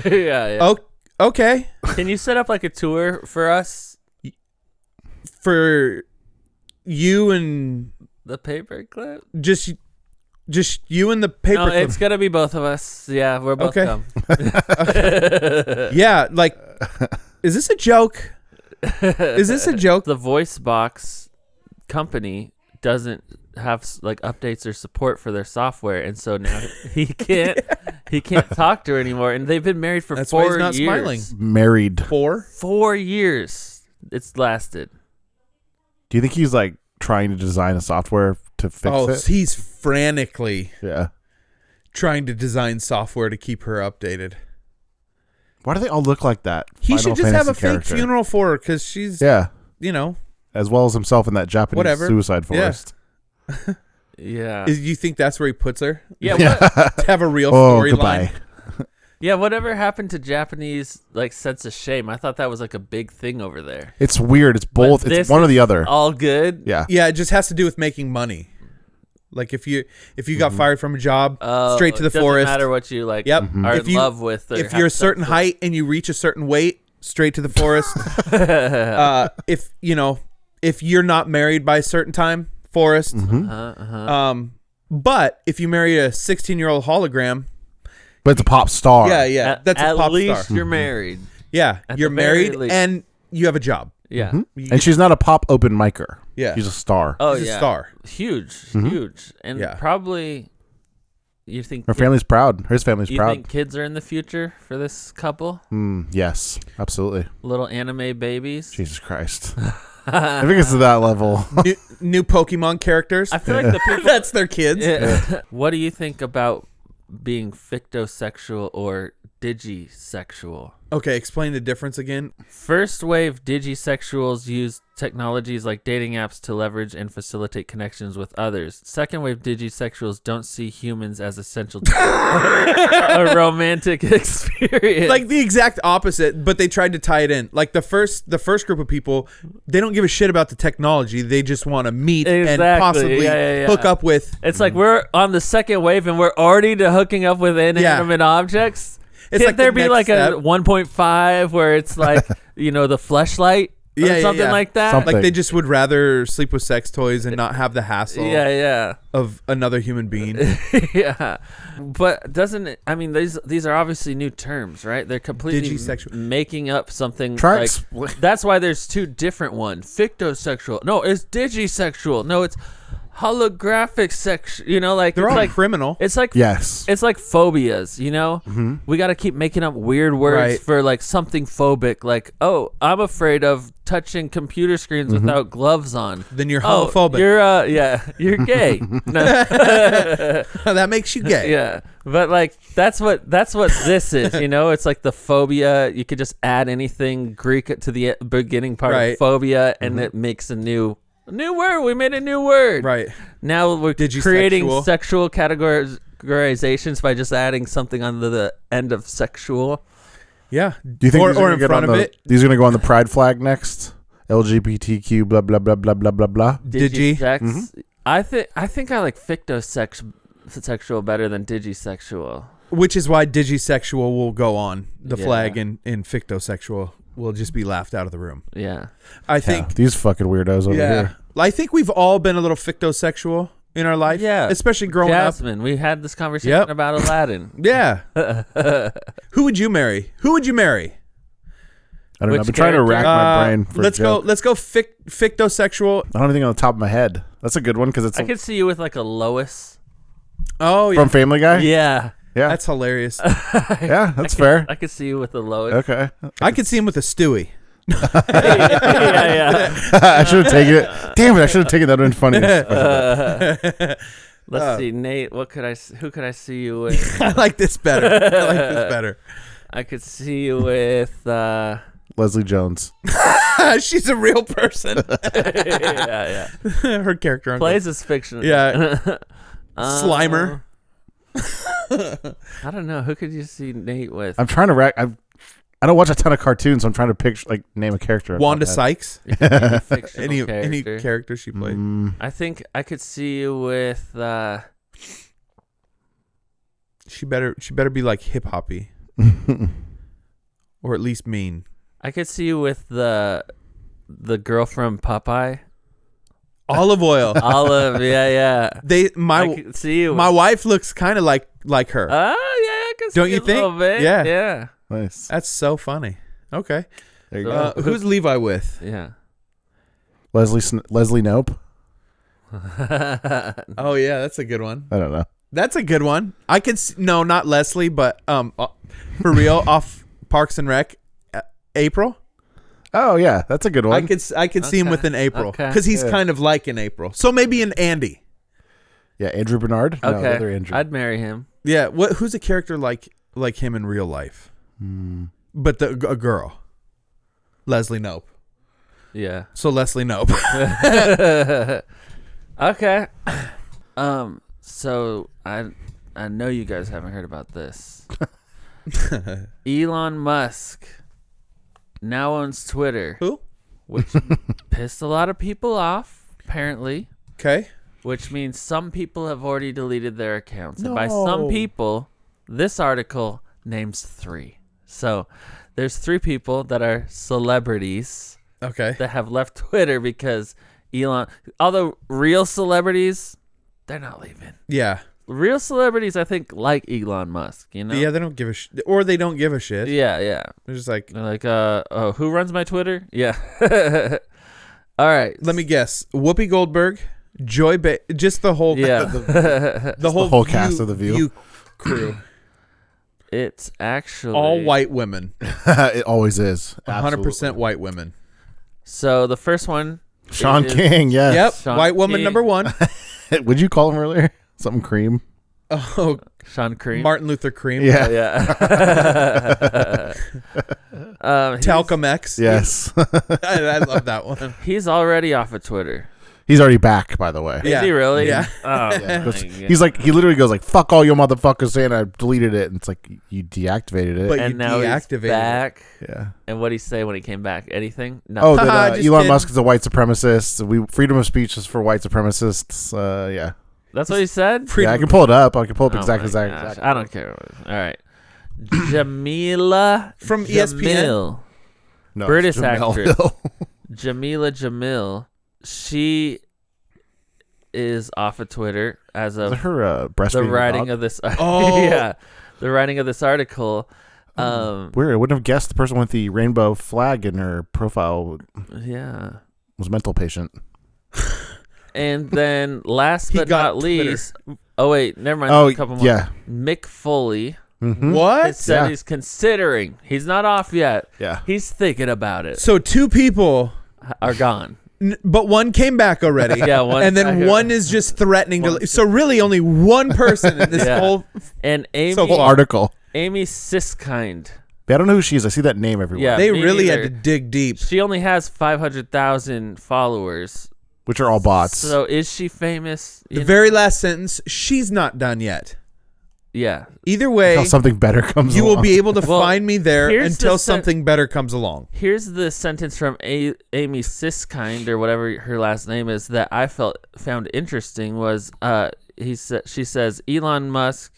yeah. oh, okay. Can you set up like a tour for us? For you and The paperclip? just you and the paperclip. No, it's gonna be both of us. Yeah, we're both Okay. dumb. Yeah, like, is this a joke? Is this a joke? The voice box company doesn't have like updates or support for their software, and so now he can't talk to her anymore. And they've been married for That's why 4 he's not years. smiling. Married. 4 years it's lasted. Do you think he's like trying to design a software to fix it? He's frantically Yeah. trying to design software to keep her updated. Why do they all look like that? He Final should just have Fantasy a fake character? funeral for her because she's, Yeah. as Well as himself in that Japanese Whatever. suicide Yeah. forest. Yeah. You think that's where he puts her? Yeah. To have a real Oh, storyline. goodbye. Yeah. Whatever happened to Japanese like sense of shame? I thought that was like a big thing over there. It's weird. It's both. But It's this one or the is other. All good. Yeah. Yeah, it just has to do with making money. Like if you got fired from a job, straight to the it doesn't forest. matter what you like. Yep. Are If in you- love with. Or If have you're a sex certain with. height and you reach a certain weight, straight to the forest. If you're not married by a certain time, forest. But if you marry a 16-year-old hologram, But it's a pop star. yeah, that's a at pop least star. you're married. Yeah, at you're the very married least. and you have a job. Yeah. And she's not a pop open micer. Yeah. She's a star. Oh She's yeah. a star. Huge, and Yeah. probably. You think Her family's proud. His family's you proud. think kids are in the future for this couple? Yes, absolutely. Little anime babies. Jesus Christ. I think it's to that level. New Pokemon characters. I feel like the people. That's their kids. Yeah. What do you think about being fictosexual or digisexual? Okay, explain the difference again. First wave digisexuals use technologies like dating apps to leverage and facilitate connections with others. Second wave digisexuals don't see humans as essential to a romantic experience. Like the exact opposite, but they tried to tie it in. Like the first group of people, they don't give a shit about the technology. They just want to meet and Exactly. possibly Yeah. hook up with. It's like we're on the second wave and we're already hooking up with inanimate objects. It's Can't like the there be next like step. a 1.5 where it's like, the fleshlight or something like that? Something. Like they just would rather sleep with sex toys and not have the hassle Yeah. of another human being. Yeah. But doesn't it, I mean, these are obviously new terms, right? They're completely Digisexual. making up something. Try like, expl- that's why there's two different ones. Fictosexual. No, it's digisexual. No, it's holographic sex. They're it's all like criminal. it's like Yes. it's like phobias, We got to keep making up weird words Right. for like something phobic, like, oh, I'm afraid of touching computer screens without gloves on. Then you're Oh, homophobic. you're gay. No. That makes you gay. Yeah, but like that's what this is. It's like the phobia. You could just add anything Greek to the beginning part Right. of phobia, and it makes a new word. We made a new word. Right. Now we're Digisexual. creating sexual categorizations by just adding something on the end of sexual. Yeah. Do you think these are or gonna in get front on of the, it? these are going to go on the pride flag next? LGBTQ blah blah blah blah blah blah blah. Digi. Digisex. I think I like fictosexual better than digisexual. Which is why digisexual will go on the Yeah. flag and fictosexual will just be laughed out of the room. Yeah. I Yeah, think. these fucking weirdos over here. I think we've all been a little fictosexual in our life. Yeah. Especially growing Jasmine, we had this conversation Yep. about Aladdin. up. Yeah. Who would you marry? Who would you marry? I don't know. Which I've been trying to rack my brain for let's a joke. go. Let's go. Fictosexual. I don't think on the top of my head. That's a good one because it's I could see you with like a Lois. Oh yeah, from Family Guy. Yeah. Yeah, that's hilarious. yeah, that's fair. I could see you with a Lois. Okay. I could see him with a Stewie. yeah. I should have taken it. Damn it! I should have taken that. Would have been funny. Let's see, Nate. Who could I see you with? I like this better. I like this better. I could see you with. Leslie Jones. She's a real person. yeah. Her character uncle. Plays as fiction. Yeah. Slimer. I don't know. Who could you see Nate with? I'm trying to rack. I don't watch a ton of cartoons, so I'm trying to picture name a character. Wanda Sykes. Any fictional Any character. character she played. I think I could see you with. She better be like hip hoppy, or at least mean. I could see you with the girl from Popeye. Olive oil. Olive, yeah. I My could see you. my wife looks kind of like her. Oh yeah, I could see Don't you a think? little bit. Yeah. Nice. That's so funny. Okay. There you go. Who's Levi with? Yeah. Leslie Nope. Oh yeah, that's a good one. I don't know. That's a good one. I could no, not Leslie, but for real, off Parks and Rec, April. Oh yeah, that's a good one. I could see him with an April Okay. because he's kind of like an April. So maybe an Andy. Yeah, Andrew Bernard. No, the Okay. other Andrew. I'd marry him. Yeah. Who's a character like him in real life? But a girl. Leslie Nope. Yeah. So Leslie Nope. Okay. So I know you guys haven't heard about this. Elon Musk now owns Twitter, Who? which pissed a lot of people off, apparently. Okay. Which means some people have already deleted their accounts. And by No. some people, this article names 3. So there's 3 people that are celebrities Okay. that have left Twitter because Elon, although real celebrities, they're not leaving. Yeah. Real celebrities, I think, like Elon Musk, you know? Yeah, they don't give a shit. Or they don't give a shit. Yeah. They're just like, They're like, oh, who runs my Twitter? Yeah. All right. let me guess. Whoopi Goldberg, just the whole Yeah. the whole cast of The View. crew. It's actually All white women. It always is. 100% white women. So the first one, Sean is- King. Yes. Yep. Sean White woman King. number 1. Would you call him earlier? Something cream. Oh, Sean Cream. Martin Luther Cream. Yeah. Yeah. Talcum X. Yes. I love that one. He's already off of Twitter. He's already back, by the way. Yeah. Is he really? Yeah. Oh, Yeah. my He's God. he literally goes like, "Fuck all you motherfuckers," saying I deleted it, and it's like you deactivated it. But and you now he's deactivated it. back. yeah. And what did he say when he came back? Anything? No. Oh, Haha, that just Elon kidding. Musk is a white supremacist. Freedom of speech is for white supremacists. Yeah. That's what he said? Yeah, I can pull it up. I can pull up Oh exactly. my gosh, exactly. I don't care. All right. Jamila From ESPN? Jamil. No, British it's Jamel actress. Hill. Jamila Jamil. She is off of Twitter as Is it of her breastfeeding the writing dog? of this. Oh. Yeah, the writing of this article. Weird. I wouldn't have guessed the person with the rainbow flag in her profile Yeah. was a mental patient. And then last He but got not Twitter. least, oh wait, never mind. Oh, a couple more. yeah. Mick Foley Mm-hmm. What? has said Yeah. he's considering. He's not off yet. Yeah. He's thinking about it. So 2 people, Are gone. but one came back already. Yeah, one and then back. one is just threatening to. One- So really, only one person in this Yeah. whole. And Amy, So Whole article. Amy Siskind. I don't know who she is. I see that name everywhere. Yeah, They me really had neither. to dig deep. She only has 500,000 followers. Which are all bots. So is she famous? The very last sentence. She's not done yet. Yeah. Either way, Until something better comes you will along. be able to Well, find me there here's until the sen- something better comes along. Here's the sentence from Amy Siskind or whatever her last name is that I found interesting was she says Elon Musk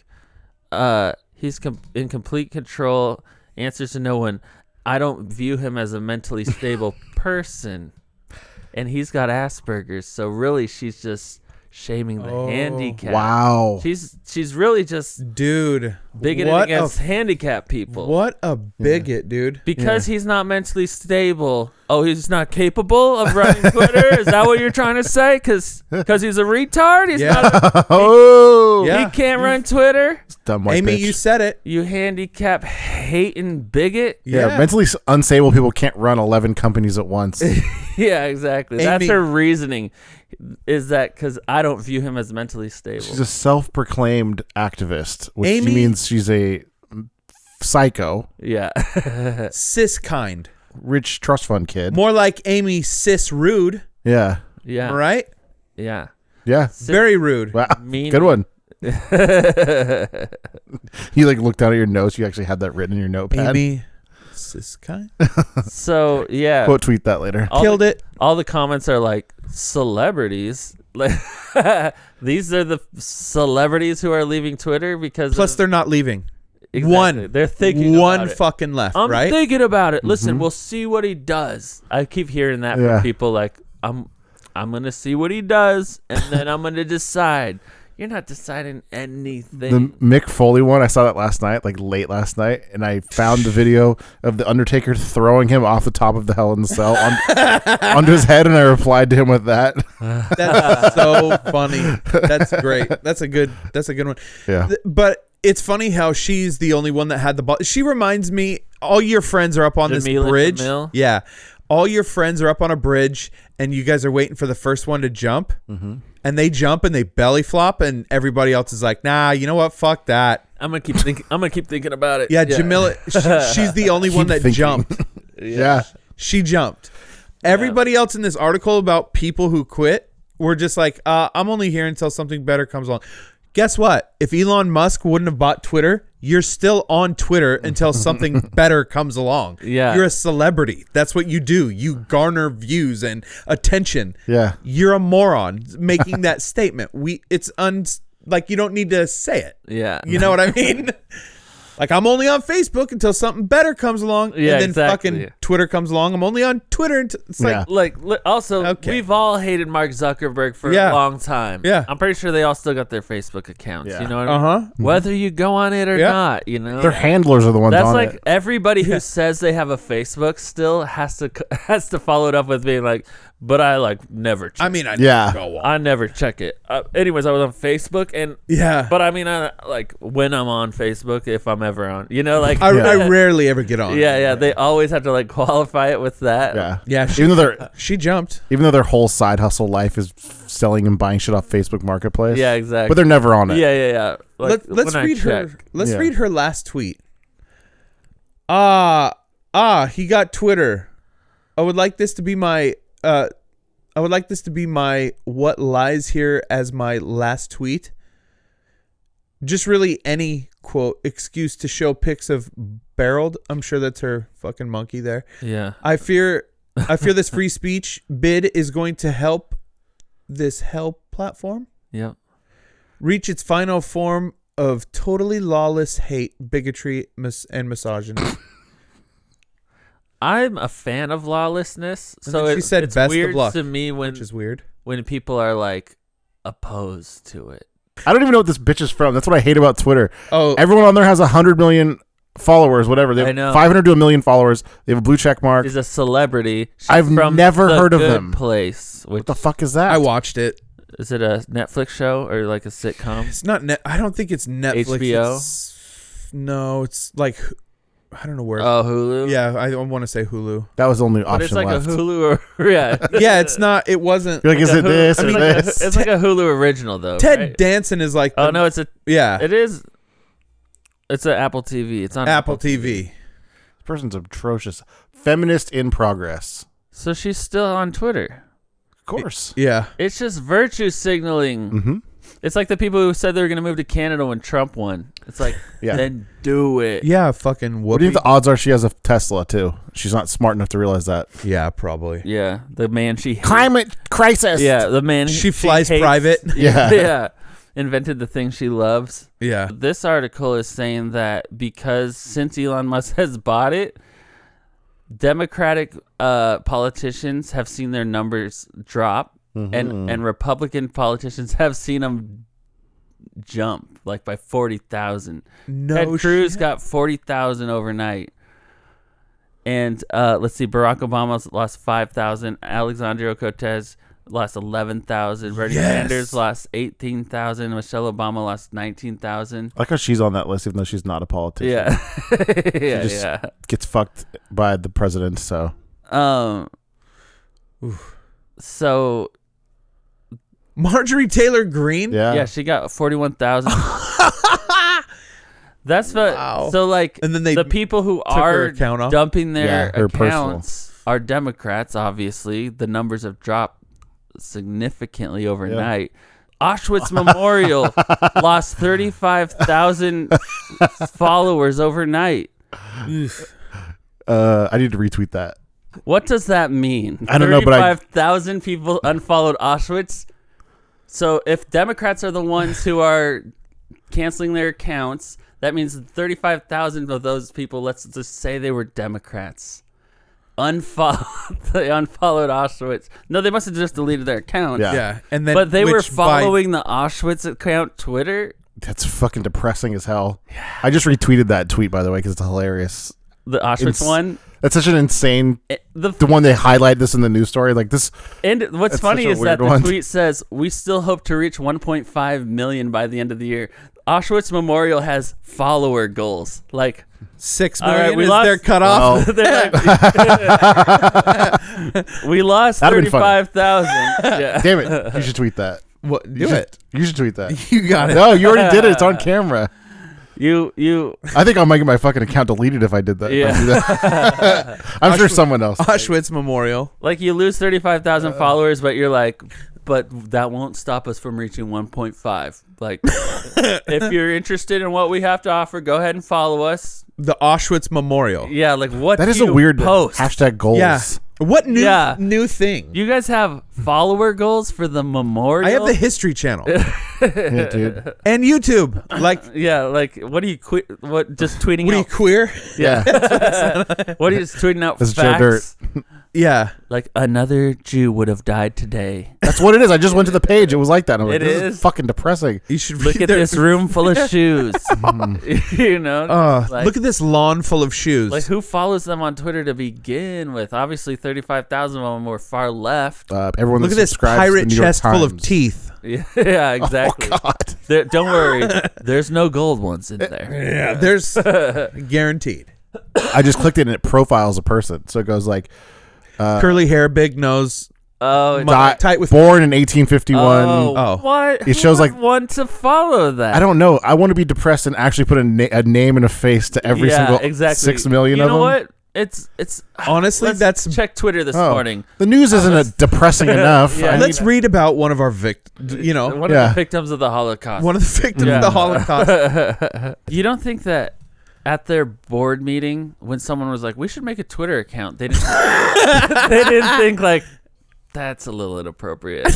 he's in complete control, answers to no one. I don't view him as a mentally stable person, and he's got Asperger's. So really, she's just shaming the handicap. Wow. She's really just Dude, bigoted what against handicapped people. What a bigot, dude. Because he's not mentally stable. Oh, he's not capable of running Twitter? Is that what you're trying to say? Because he's a retard? He's not Yeah. He can't run Twitter? Dumb white Amy, bitch. you said it. You handicap hating bigot? Yeah, mentally unstable people can't run 11 companies at once. Yeah, exactly. That's Amy- her reasoning. Is that because I don't view him as mentally stable? She's a self-proclaimed activist, which Amy- means she's a psycho, Yeah. Cis kind. rich trust fund kid. More like Amy cis rude. Yeah. Yeah. Right? Yeah. Yeah. Very rude. Wow. Mean- Good one. You like looked down at your notes. You actually had that written in your notepad. Amy cis kind. So, yeah. Quote tweet that later. Killed it. All the comments are like, celebrities. Like, these are the celebrities who are leaving Twitter because Plus, they're not leaving. exactly, One. they're thinking One about it. fucking left, I'm right? thinking about it. Listen, we'll see what he does. I keep hearing that Yeah. from people like, I'm gonna see what he does, and then I'm gonna decide. You're not deciding The anything. Mick Foley one, I saw that last night, like late last night, and I found the video of the Undertaker throwing him off the top of the Hell in the Cell onto his head, and I replied to him with that. That's so funny. That's great. That's a good one. Yeah. But it's funny how she's the only one that had the ball. She reminds me, all your friends are up on this Jamila bridge. Jamil? Yeah. All your friends are up on a bridge and you guys are waiting for the first one to jump. And they jump and they belly flop and everybody else is like, nah, you know what? Fuck that. I'm gonna keep thinking about it. Yeah, Jamila, she's the only one that thinking. jumped. Yeah. She jumped. Everybody else in this article about people who quit were just like, I'm only here until something better comes along. Guess what? If Elon Musk wouldn't have bought Twitter, you're still on Twitter until something better comes along. Yeah. You're a celebrity. That's what you do. You garner views and attention. Yeah. You're a moron making that statement. It's like you don't need to say it. Yeah. You know what I mean? Like, I'm only on Facebook until something better comes along. Yeah, and then exactly. fucking Twitter comes along. I'm only on Twitter until it's Yeah. like, Also, Okay. we've all hated Mark Zuckerberg for Yeah. a long time. Yeah. I'm pretty sure they all still got their Facebook accounts. Yeah. You know what I mean? Whether you go on it or Yeah. not, you know. Their handlers are the ones That's on like it. everybody who says they have a Facebook still has to follow it up with being like, but I like never check. I mean, I Yeah. go on. I never check it. Anyways, I was on Facebook and Yeah. but I mean, I like when I'm on Facebook, if I'm ever on, you know, like I rarely ever get on. yeah. They always have to like qualify it with that. Yeah. Yeah. She jumped. Even though their whole side hustle life is selling and buying shit off Facebook Marketplace. Yeah, exactly. But they're never on it. Yeah. Like, Let's when I read her. check. Let's Yeah. read her last tweet. He got Twitter. I would like this to be my what lies here as my last tweet. Just really any quote excuse to show pics of Barreled. I'm sure that's her fucking monkey there. Yeah. I fear this free speech bid is going to help this hell platform Yep. reach its final form of totally lawless hate, bigotry, and misogyny. I'm a fan of lawlessness, And so then she said it's best of weird luck, to me Which is weird. when people are like opposed to it. I don't even know what this bitch is from. That's what I hate about Twitter. Oh, Everyone on there has 100 million followers, whatever. They I have know. 500 to a million followers. They have a blue check mark. She's a celebrity. She's I've from never The heard of Good them. Place. Which, What the fuck is that? I watched it. is it a Netflix show or like a sitcom? It's not net. I don't think it's Netflix. HBO? No, it's like I don't know where. Oh, Hulu. Yeah, I want to say Hulu. That was the only but option it's like left. a Hulu or yeah. Yeah, it's not. It wasn't. You're like, is Like it a Hulu- this it's or like this? it's like a Hulu original though. Ted right? Danson is like. Oh the- no, it's a. Yeah, It is. It's an Apple TV. It's on Apple TV. This person's atrocious. Feminist in progress. So she's still on Twitter. Of course. Yeah. It's just virtue signaling. Mm-hmm. It's like the people who said they were going to move to Canada when Trump won. It's like, Yeah. then do it. Yeah, fucking What do you whoopee. think the odds are she has a Tesla, too? She's not smart enough to realize that. Yeah, probably. Yeah, the man she hates. Climate crisis. Yeah, the man She flies hates. private. Yeah. Yeah, invented the thing she loves. Yeah. This article is saying that because since Elon Musk has bought it, Democratic politicians have seen their numbers drop and Republican politicians have seen him jump like by 40,000. Ted Cruz got 40,000 overnight. And let's see, Barack Obama lost 5,000. Alexandria Cortez lost 11,000. Bernie Sanders lost 18,000. Michelle Obama lost 19,000. I like how she's on that list, even though she's not a politician. Yeah, She just gets fucked by the president. So, so Marjorie Taylor Greene. yeah, she got 41,000. That's what. So like, and then they the people who her are account off? dumping their her accounts are Democrats. Obviously, the numbers have dropped significantly overnight. Auschwitz Memorial lost 35,000 followers overnight. I need to retweet that. What does that mean? I don't know, but 35,000 people unfollowed Auschwitz. So if Democrats are the ones who are canceling their accounts, that means 35,000 of those people, let's just say they were Democrats, they unfollowed Auschwitz. No, they must have just deleted their account. Yeah. And then But they were following the Auschwitz account Twitter. That's fucking depressing as hell. I just retweeted that tweet, by the way, because it's hilarious. The Auschwitz one. That's such an insane. The one they highlight this in the news story, like this. And what's That's funny such a is that weird one. the tweet says, we still hope to reach 1.5 million by the end of the year. Auschwitz Memorial has follower goals. Like 6 all million right, we is lost- their cutoff. We lost That'd have been funny. 35,000. Yeah. Damn it! You should tweet that. What? You Do should- it. You should tweet that. You got it. No, you already did it. It's on camera. You I think I'll make my fucking account deleted if I did that. Yeah. If I do that. I'm sure someone else. Auschwitz Memorial. like you lose 35,000 followers, but you're like, but that won't stop us from reaching 1.5. Like, if you're interested in what we have to offer, go ahead and follow us. The Auschwitz Memorial. Yeah, like what? That is do a you weird post. hashtag goals. Yeah. What new thing? You guys have follower goals for the memorial? I have the History Channel Yeah, dude. and YouTube. Like, Yeah, like what are you what just tweeting what are you, out? queer? Yeah. What are you just tweeting out This is Joe facts? Yeah. Like another Jew would have died today. That's what it is. I just went to the page. It was like that. I'm like, It this is. fucking depressing. You should Look read at their- this room full of shoes. You know? Like- look at this lawn full of shoes. Like who follows them on Twitter to begin with? Obviously 35,000 of them were far left. Everyone Look that at this subscribes to the pirate New York chest full of Times. teeth. Yeah, exactly. Oh, God. Don't worry. There's no gold ones in there. Yeah, there's guaranteed. I just clicked it and it profiles a person. So it goes like, Curly hair, big nose, Oh, it's tight with born in 1851. Oh. What? It shows, Who would like- want to follow that. I don't know. I want to be depressed and actually put a name and a face to every single exactly. 6 million you of know them. what? It's honestly, let's that's. check Twitter this Oh. morning. The news isn't depressing enough. Yeah. I Let's need- read about one of our victims. One of Yeah. the victims of the Holocaust. One of the victims Yeah. of the Holocaust. You don't think that at their board meeting, when someone was like, "We should make a Twitter account," they didn't. They didn't think like that's a little inappropriate.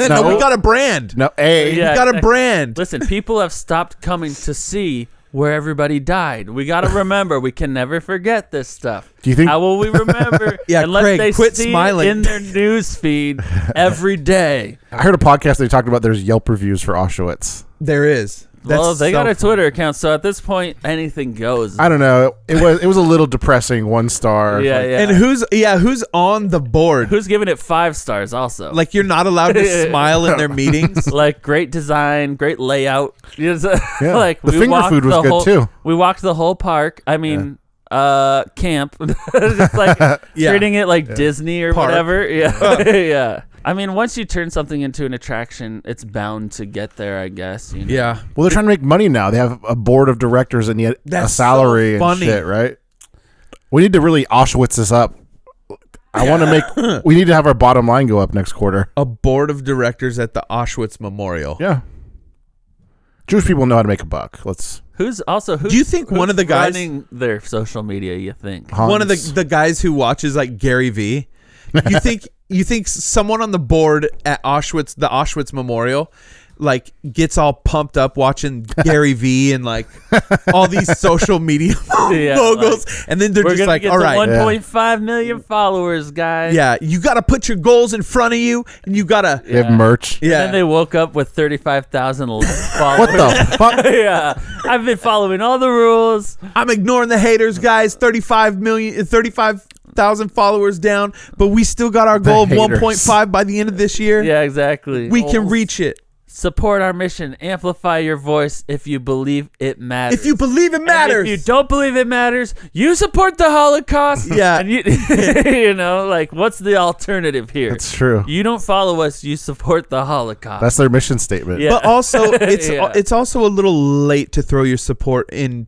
No, we got a brand. No, We got a brand. Listen, people have stopped coming to see where everybody died. We got to remember, we can never forget this stuff. Do you think- How will we remember? Yeah, unless Craig, they quit see smiling. it in their news feed every day. I heard a podcast they talked about there's Yelp reviews for Auschwitz. There is. Well, they got a so Twitter account, so at this point, anything goes. I don't know. It was a little depressing. 1 star. Yeah, Like, yeah. And who's on the board? Who's giving it 5 stars? Also, Like, you're not allowed to smile in their meetings. like great design, great layout. You know, Yeah. like The we finger walked food was the good, whole- too. We walked the whole park. I mean, camp. Just like Yeah. treating it like Disney or Park. whatever. Yeah, yeah. I mean, once you turn something into an attraction, it's bound to get there, I guess. You know? Yeah. Well, they're trying to make money now. They have a board of directors and yet a That's salary so and funny. shit, right? We need to really Auschwitz this up. I want to make. We need to have our bottom line go up next quarter. A board of directors at the Auschwitz Memorial. Yeah. Jewish people know how to make a buck. Let's. Who's Do you think one of the guys- running their social media? You think? One of Hans. the guys who watches like Gary V. You think someone on the board at the Auschwitz Memorial, like gets all pumped up watching Gary Vee and like all these social media moguls, and then they're We're just gonna like, get all to right, 1.5 million followers, guys. yeah, you got to put your goals in front of you, and you got to, They have merch. yeah. And then they woke up with 35,000 followers. What the fuck? Yeah, I've been following all the rules. I'm ignoring the haters, guys. 35,000 followers down, but we still got our goal of haters. 1.5 by the end of this year. Yeah, exactly. We can reach it. Support our mission. Amplify your voice if you believe it matters. If you believe it And matters. if you don't believe it matters, you support the Holocaust. Yeah. And you know, like, what's the alternative here? That's true. You don't follow us, you support the Holocaust. That's their mission statement. Yeah. But also, Yeah. it's also a little late to throw your support in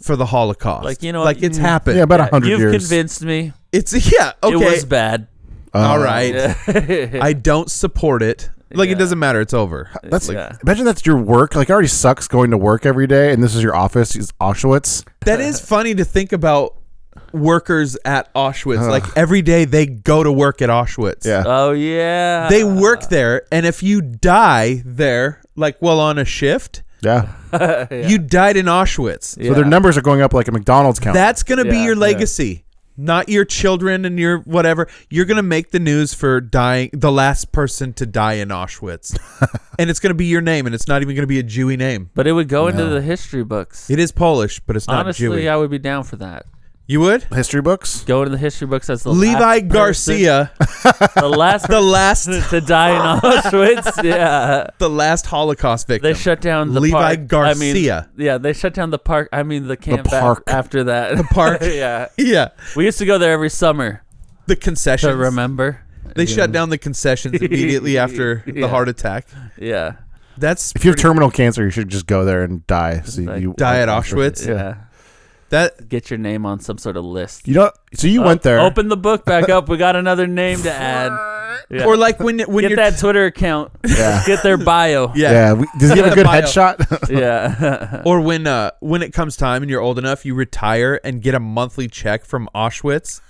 for the Holocaust. Like, you know, like it's happened. Yeah, about 100 You've years. convinced me. It's okay. It was bad. All right. Yeah. I don't support it. Like it Yeah. doesn't matter. It's over. That's Yeah. imagine that's your work. Like, it already sucks going to work every day, and this is your office. It's Auschwitz. That is funny to think about. Workers at Auschwitz, Ugh. like every day they go to work at Auschwitz. Yeah. Oh, yeah. They work there, and if you die there, like while on a shift, Yeah. Yeah. you died in Auschwitz. So their numbers are going up like a McDonald's count. That's gonna be Yeah, your yeah. legacy, not your children and your whatever. You're gonna make the news for dying, the last person to die in Auschwitz, and it's gonna be your name, and it's not even gonna be a Jewy name. But it would go into No. the history books. It is Polish, but it's not Honestly, Jewy. I would be down for that. You would? History books. Go into the history books as the Levi last Garcia, person, the last the last, to die in Auschwitz. Yeah, the last Holocaust victim. they shut down the Levi park. Garcia. I mean, yeah, they shut down the park. I mean, the camp park. after that. The park. Yeah, Yeah, we used to go there every summer the to concessions. remember. They shut down the concessions immediately after the Yeah. heart attack. Yeah, That's If you have pretty- terminal cancer, you should just go there and die. So Like, you die at Auschwitz. yeah. That Get your name on some sort of list. You know. So you Oh, went there. Open the book back up. We got another name to add. Yeah. or like when Get you're that Twitter account. Yeah. Get their bio. yeah. Yeah. Does he have a good Bio. headshot? Yeah. Or when it comes time and you're old enough, you retire and get a monthly check from Auschwitz.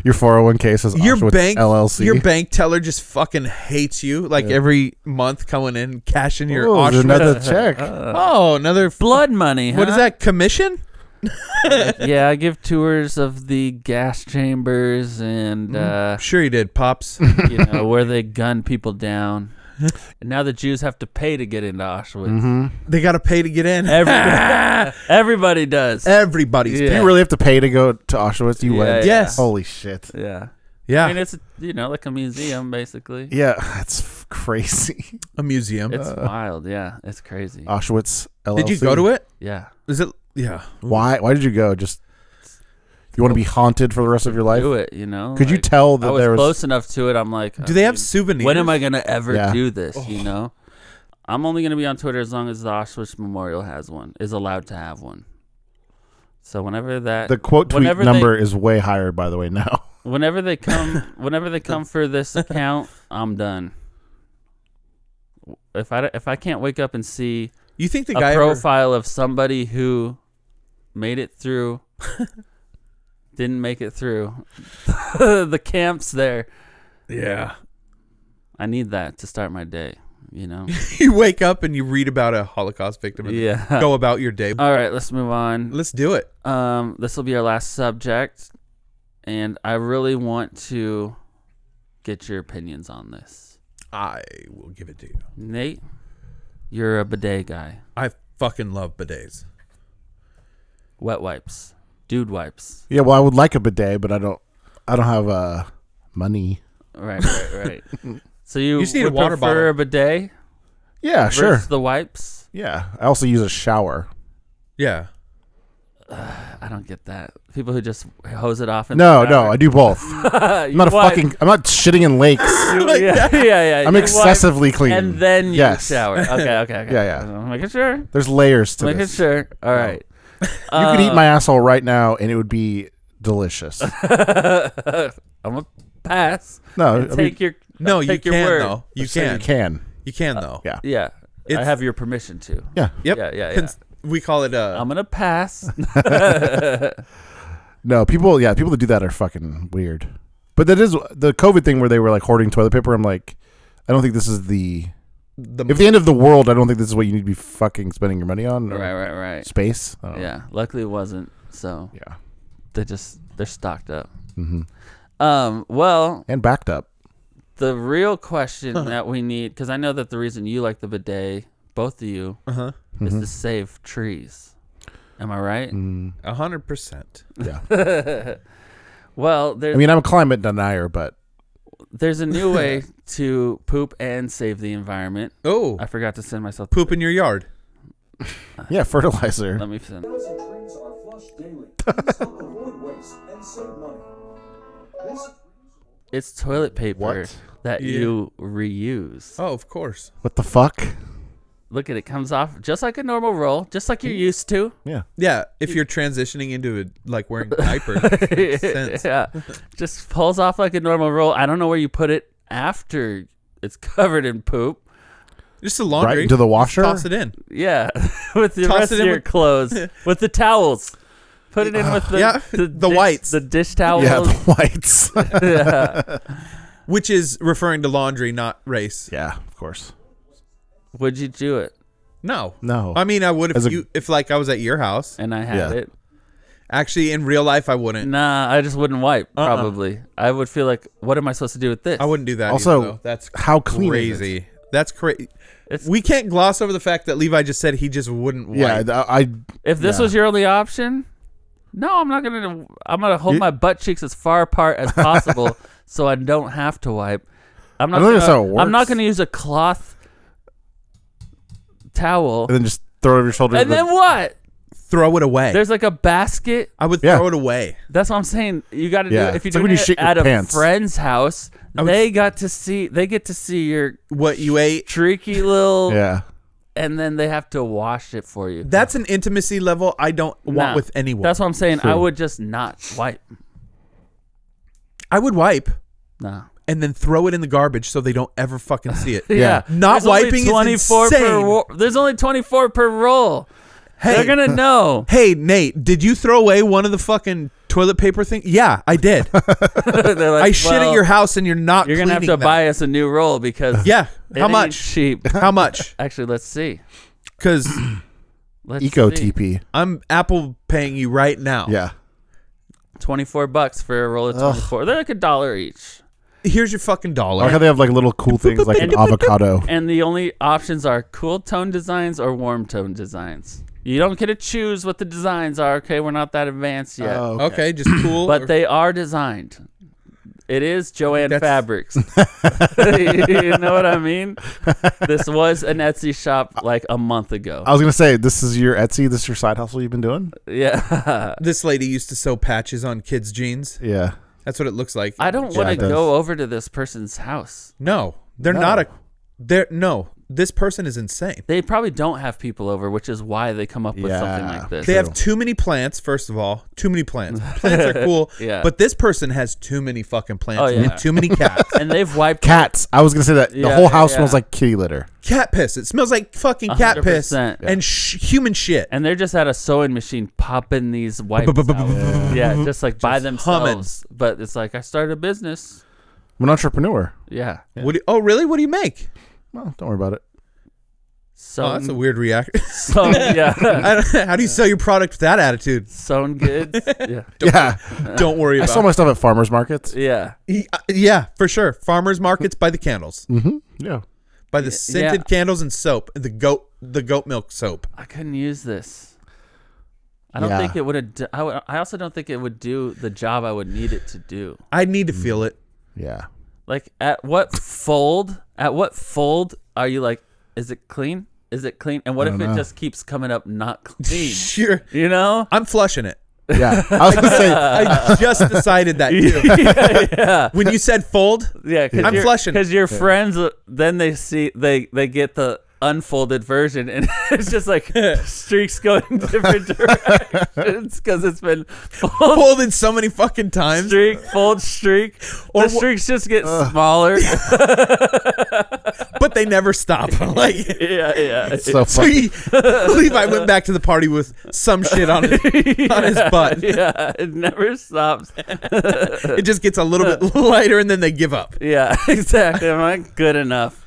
Your 401k says Your Auschwitz bank LLC. Your bank teller just fucking hates you. Like every month coming in, cashing your Oh, there's Auschwitz. another check. Oh, another Blood money. What is huh? that, commission? Yeah, I give tours of the gas chambers and Sure you did, Pops. you know where they gun people down. And now the Jews have to pay to get into Auschwitz. Mm-hmm. They got to pay to get in. Everybody does. Everybody's Yeah. Do you really have to pay to go to Auschwitz? You Yeah, went. yeah. Yes. Holy shit. Yeah. Yeah. I mean, it's like a museum basically. Yeah, it's crazy. A museum. It's wild. Yeah, it's crazy. Auschwitz LLC. Did you go to it? Yeah. Is it? Yeah. Why? Why did you go? Just you want to be haunted for the rest of your life? Do it. You know. Could you Like, tell I that was there was? close enough to it. I'm like, Do they have mean, souvenirs? when am I gonna ever Yeah. do this? You know. I'm only gonna be on Twitter as long as the Auschwitz Memorial has one, is allowed to have one. So whenever that, The quote tweet whenever number is way higher, by the way. Now. whenever they come for this account, I'm done. If I can't wake up and see You think the a guy profile of somebody who made it through, didn't make it through the camps there, Yeah. I need that to start my day. You know. You wake up and you read about a Holocaust victim and Yeah. go about your day. All right, let's move on. Let's do it. This will be our last subject, and I really want to get your opinions on this. I will give it to you. Nate, you're a bidet guy. I fucking love bidets. Wet wipes, dude wipes. Yeah, well, I would like a bidet, but I don't have money. Right. So you just need a would water prefer bottle. a bidet Yeah, sure. versus the wipes? Yeah, I also use a shower. Yeah. I don't get that. People who just hose it off. In No, the no, I do both. I'm not I'm not shitting in lakes. yeah. I'm You excessively wipe clean. and then you Yes. shower. Okay. Yeah. I'm making sure. There's layers to Making this. sure. All right. You could eat my asshole right now, and it would be delicious. I'm gonna pass. No, And take your No, you take your can word. though. You so can. You can. You can though. Yeah. Yeah, I It's- have your permission to. Yeah. Yep. Yeah. We call it I'm gonna pass. No, people that do that are fucking weird. But that is the COVID thing where they were like hoarding toilet paper. I'm like, I don't think this is if the end of the world, I don't think this is what you need to be fucking spending your money on. Or Right. Space. I don't know. Yeah. Luckily, it wasn't. So Yeah. they're stocked up. Mm-hmm. Well, And backed up. the real question that we need, because I know that the reason you like the bidet, both of you, is to save trees. Am I right? 100%. Yeah. Well, I mean, I'm a climate denier, but there's a new way to poop and save the environment. Oh, I forgot to send myself poop in your yard. yeah, fertilizer. Let me send. Meadows and trees are flushed daily. These help avoid waste and save money. It's toilet paper What? that you reuse. Oh, of course. What the fuck? Look at it, comes off just like a normal roll, just like you're used to. Yeah. Yeah, if you're transitioning into like wearing a diaper, it makes sense. Yeah, just pulls off like a normal roll. I don't know where you put it after it's covered in poop. Just the laundry. Right into the washer? Toss it in. Yeah, with the Toss rest it of in your with- clothes, with the towels. Put it in with the Yeah, the dish, whites. the dish towels. Yeah, the whites. Yeah. Which is referring to laundry, not race. Yeah, of course. Would you do it? No. I mean, I would As if like I was at your house. And I had Yeah. it. Actually, in real life, I wouldn't. Nah, I just wouldn't wipe. Probably, I would feel like, what am I supposed to do with this? I wouldn't do that. Also, either, though. That's how clean crazy. is it? That's crazy. It's- We can't gloss over the fact that Levi just said he just wouldn't wipe. Yeah, I If this yeah. was your only option, no, I'm not gonna. I'm gonna hold my butt cheeks as far apart as possible so I don't have to wipe. I'm not. I don't think that's how it I'm not works. gonna use a cloth towel. and then just throw it over your shoulder. And then what? Throw it away. There's like a basket. I would Yeah. throw it away. That's what I'm saying. You got to Yeah. do. If you It's do like when you it shit your at a pants. friend's house, would- they get to see your What you ate. streaky little, yeah. and then they have to wash it for you. That's an intimacy level I don't want Nah. with anyone. That's what I'm saying. I True. would just not wipe. I would wipe No. and then throw it in the garbage so they don't ever fucking see it. Yeah. Not There's only wiping is 24 per insane. There's only 24 per roll. Hey, They're gonna know. hey, Nate, did you throw away one of the fucking toilet paper things? Yeah, I did. They're like, I shit at "Well, your house and you're not You're gonna have to cleaning that." buy us a new roll because Yeah. it How ain't much? cheap. How much? Actually, let's see. Because Let's Eco see. TP. I'm Apple paying you right now. Yeah. $24 for a roll of 24. They're like $1 each. Here's your fucking I dollar. like how they have like little cool things like an avocado. And the only options are cool tone designs or warm tone designs. You don't get to choose what the designs are. Okay, we're not that advanced yet, Oh, Okay, just cool. but they are designed. It is Joanne That's- Fabrics. You know what I mean? This was an Etsy shop like a month ago. I was gonna say, this is your Etsy. This is your side hustle you've been doing. Yeah. This lady used to sew patches on kids' jeans. Yeah. That's what it looks like. I don't want it to does. go over to this person's house. No, they're No. not a. They're no. This person is insane. They probably don't have people over, which is why they come up with something Yeah. like this. They True. have too many plants. First of all, too many plants. Plants are cool. Yeah. But this person has too many fucking plants. Oh, yeah. And too many cats. And they've wiped Cats. I was gonna say that the Yeah, whole house yeah. smells like kitty litter. Cat piss. It smells like fucking cat piss 100%. and human shit. And they're just at a sewing machine popping these wipes out. Yeah, just like by themselves. But it's like, I started a business. I'm an entrepreneur. Yeah. Oh, really? What do you make? Well, don't worry about it. Sewn, Oh, that's a weird reaction. sewn, yeah. How do you sell your product with that attitude? Sewn goods. Yeah. Yeah. Don't worry I about sell my stuff at farmers markets. Yeah. it. Yeah, for sure. Farmers markets by the candles. Mm-hmm. Yeah. By the scented candles and soap. The goat milk soap. I couldn't use this. I don't Yeah. think it would have. I also don't think it would do the job I would need it to do. I need to feel it. Yeah. Like, at what fold are you like, is it clean? Is it clean? And what if don't it know. just keeps coming up not clean? Sure. You know? I'm flushing it. Yeah. I was gonna say. I just decided that too. Yeah. When you said fold, Yeah, I'm flushing. because your friends then they see they get the unfolded version and it's just like streaks going different directions because it's been folded so many fucking times. streak, fold, streak. Or The streaks just get smaller. But but they never stop. Like, Yeah. So so funny. Levi went back to the party with some shit on his butt. Yeah, it never stops. It just gets a little bit lighter, and then they give up. Yeah, exactly. I'm like, good enough.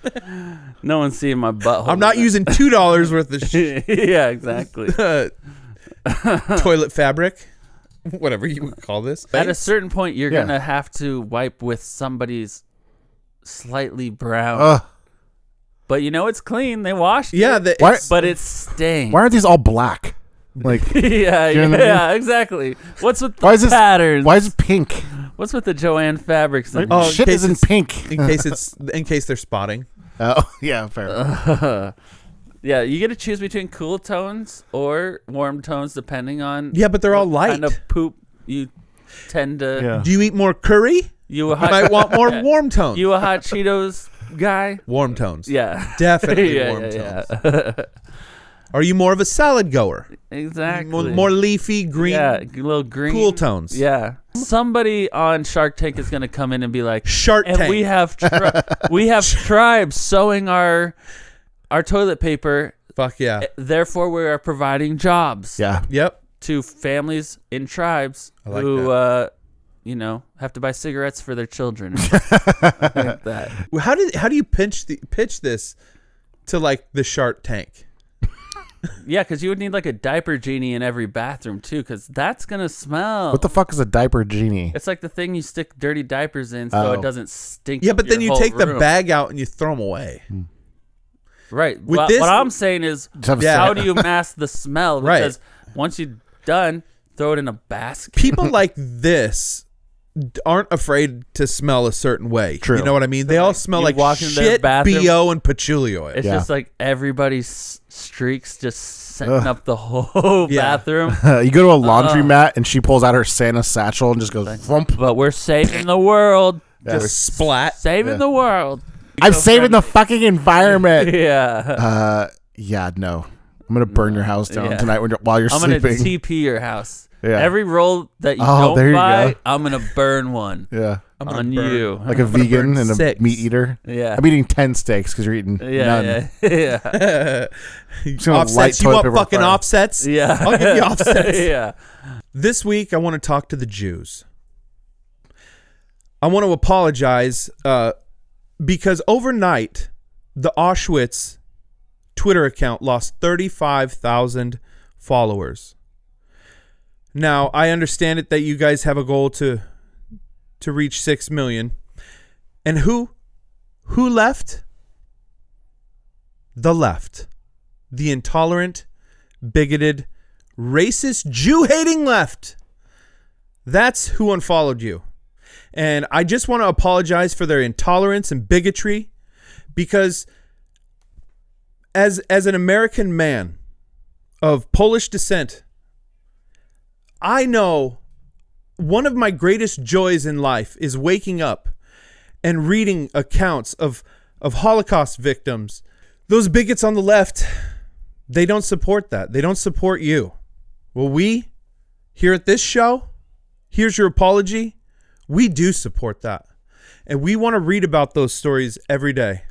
No one's seeing my butthole. I'm not using $2 worth of Yeah, exactly. toilet fabric, whatever you would call this. At a certain point, you're Yeah. gonna have to wipe with somebody's slightly brown. But you know it's clean. They washed Yeah, it. Why- But it's stained. Why aren't these all black? Like, Yeah, you know what I mean? yeah, exactly. What's with the why is this? patterns? Why is it pink? What's with the Joanne fabrics? Like, Oh, in shit case isn't it's- pink. in case they're spotting. Oh, yeah, fair. Yeah, you get to choose between cool tones or warm tones depending on Yeah, but they're all what light. kind of poop you tend to. Yeah. Do you eat more curry? You a You hot, might want more warm tones. you a hot Cheetos guy? Warm tones. Yeah, Definitely yeah, warm yeah, tones. yeah. Are you more of a salad goer? Exactly. More leafy, green, yeah, a little green, cool tones. Yeah. Somebody on Shark Tank is gonna come in and be like, Shart and Tank. we have we have tribes sewing our toilet paper. Fuck yeah. Therefore, we are providing jobs Yeah. Yep. to families in tribes like who, have to buy cigarettes for their children. Like that. How do you pitch this to like the Shart Tank? Yeah, because you would need like a diaper genie in every bathroom too, because that's gonna smell. What the fuck is a diaper genie? It's like the thing you stick dirty diapers in so Oh. it doesn't stink. Yeah, up but then your you whole take the room. bag out and you throw them away. Right. With What, this- what I'm saying is, Just have Yeah. how do you mask the smell? Right. Because once you're done, throw it in a basket. People like this aren't afraid to smell a certain way. True. You know what I mean? They all smell you like walk in their shit, bathroom- BO, and patchouli oil. It's Yeah. just like everybody's streaks just setting up the whole Yeah. bathroom. You go to a laundromat and she pulls out her Santa satchel and just goes, thump. But we're saving the world. Just splat. Saving Yeah. the world. I'm saving the fucking environment. Yeah. Yeah, no. I'm going to burn your house down Yeah. tonight while you're I'm going to sleeping. TP your house. Yeah. Every roll that you Oh, there don't you buy, go. I'm going to burn one Yeah. I'm gonna on burn. you. Like a vegan burn and a 6. meat eater. Yeah. I'm eating 10 steaks because you're eating none. Yeah. gonna light Offsets. You toilet want paper fucking fire. offsets? Yeah. I'll give you offsets. Yeah. This week, I want to talk to the Jews. I want to apologize because overnight, the Auschwitz Twitter account lost 35,000 followers. Now, I understand it that you guys have a goal to reach 6 million. And who left? The left. The intolerant, bigoted, racist, Jew-hating left. That's who unfollowed you. And I just want to apologize for their intolerance and bigotry because as an American man of Polish descent, I know one of my greatest joys in life is waking up and reading accounts of Holocaust victims. Those bigots on the left, they don't support that. They don't support you. Well, we here at this show, here's your apology. We do support that. And we want to read about those stories every day.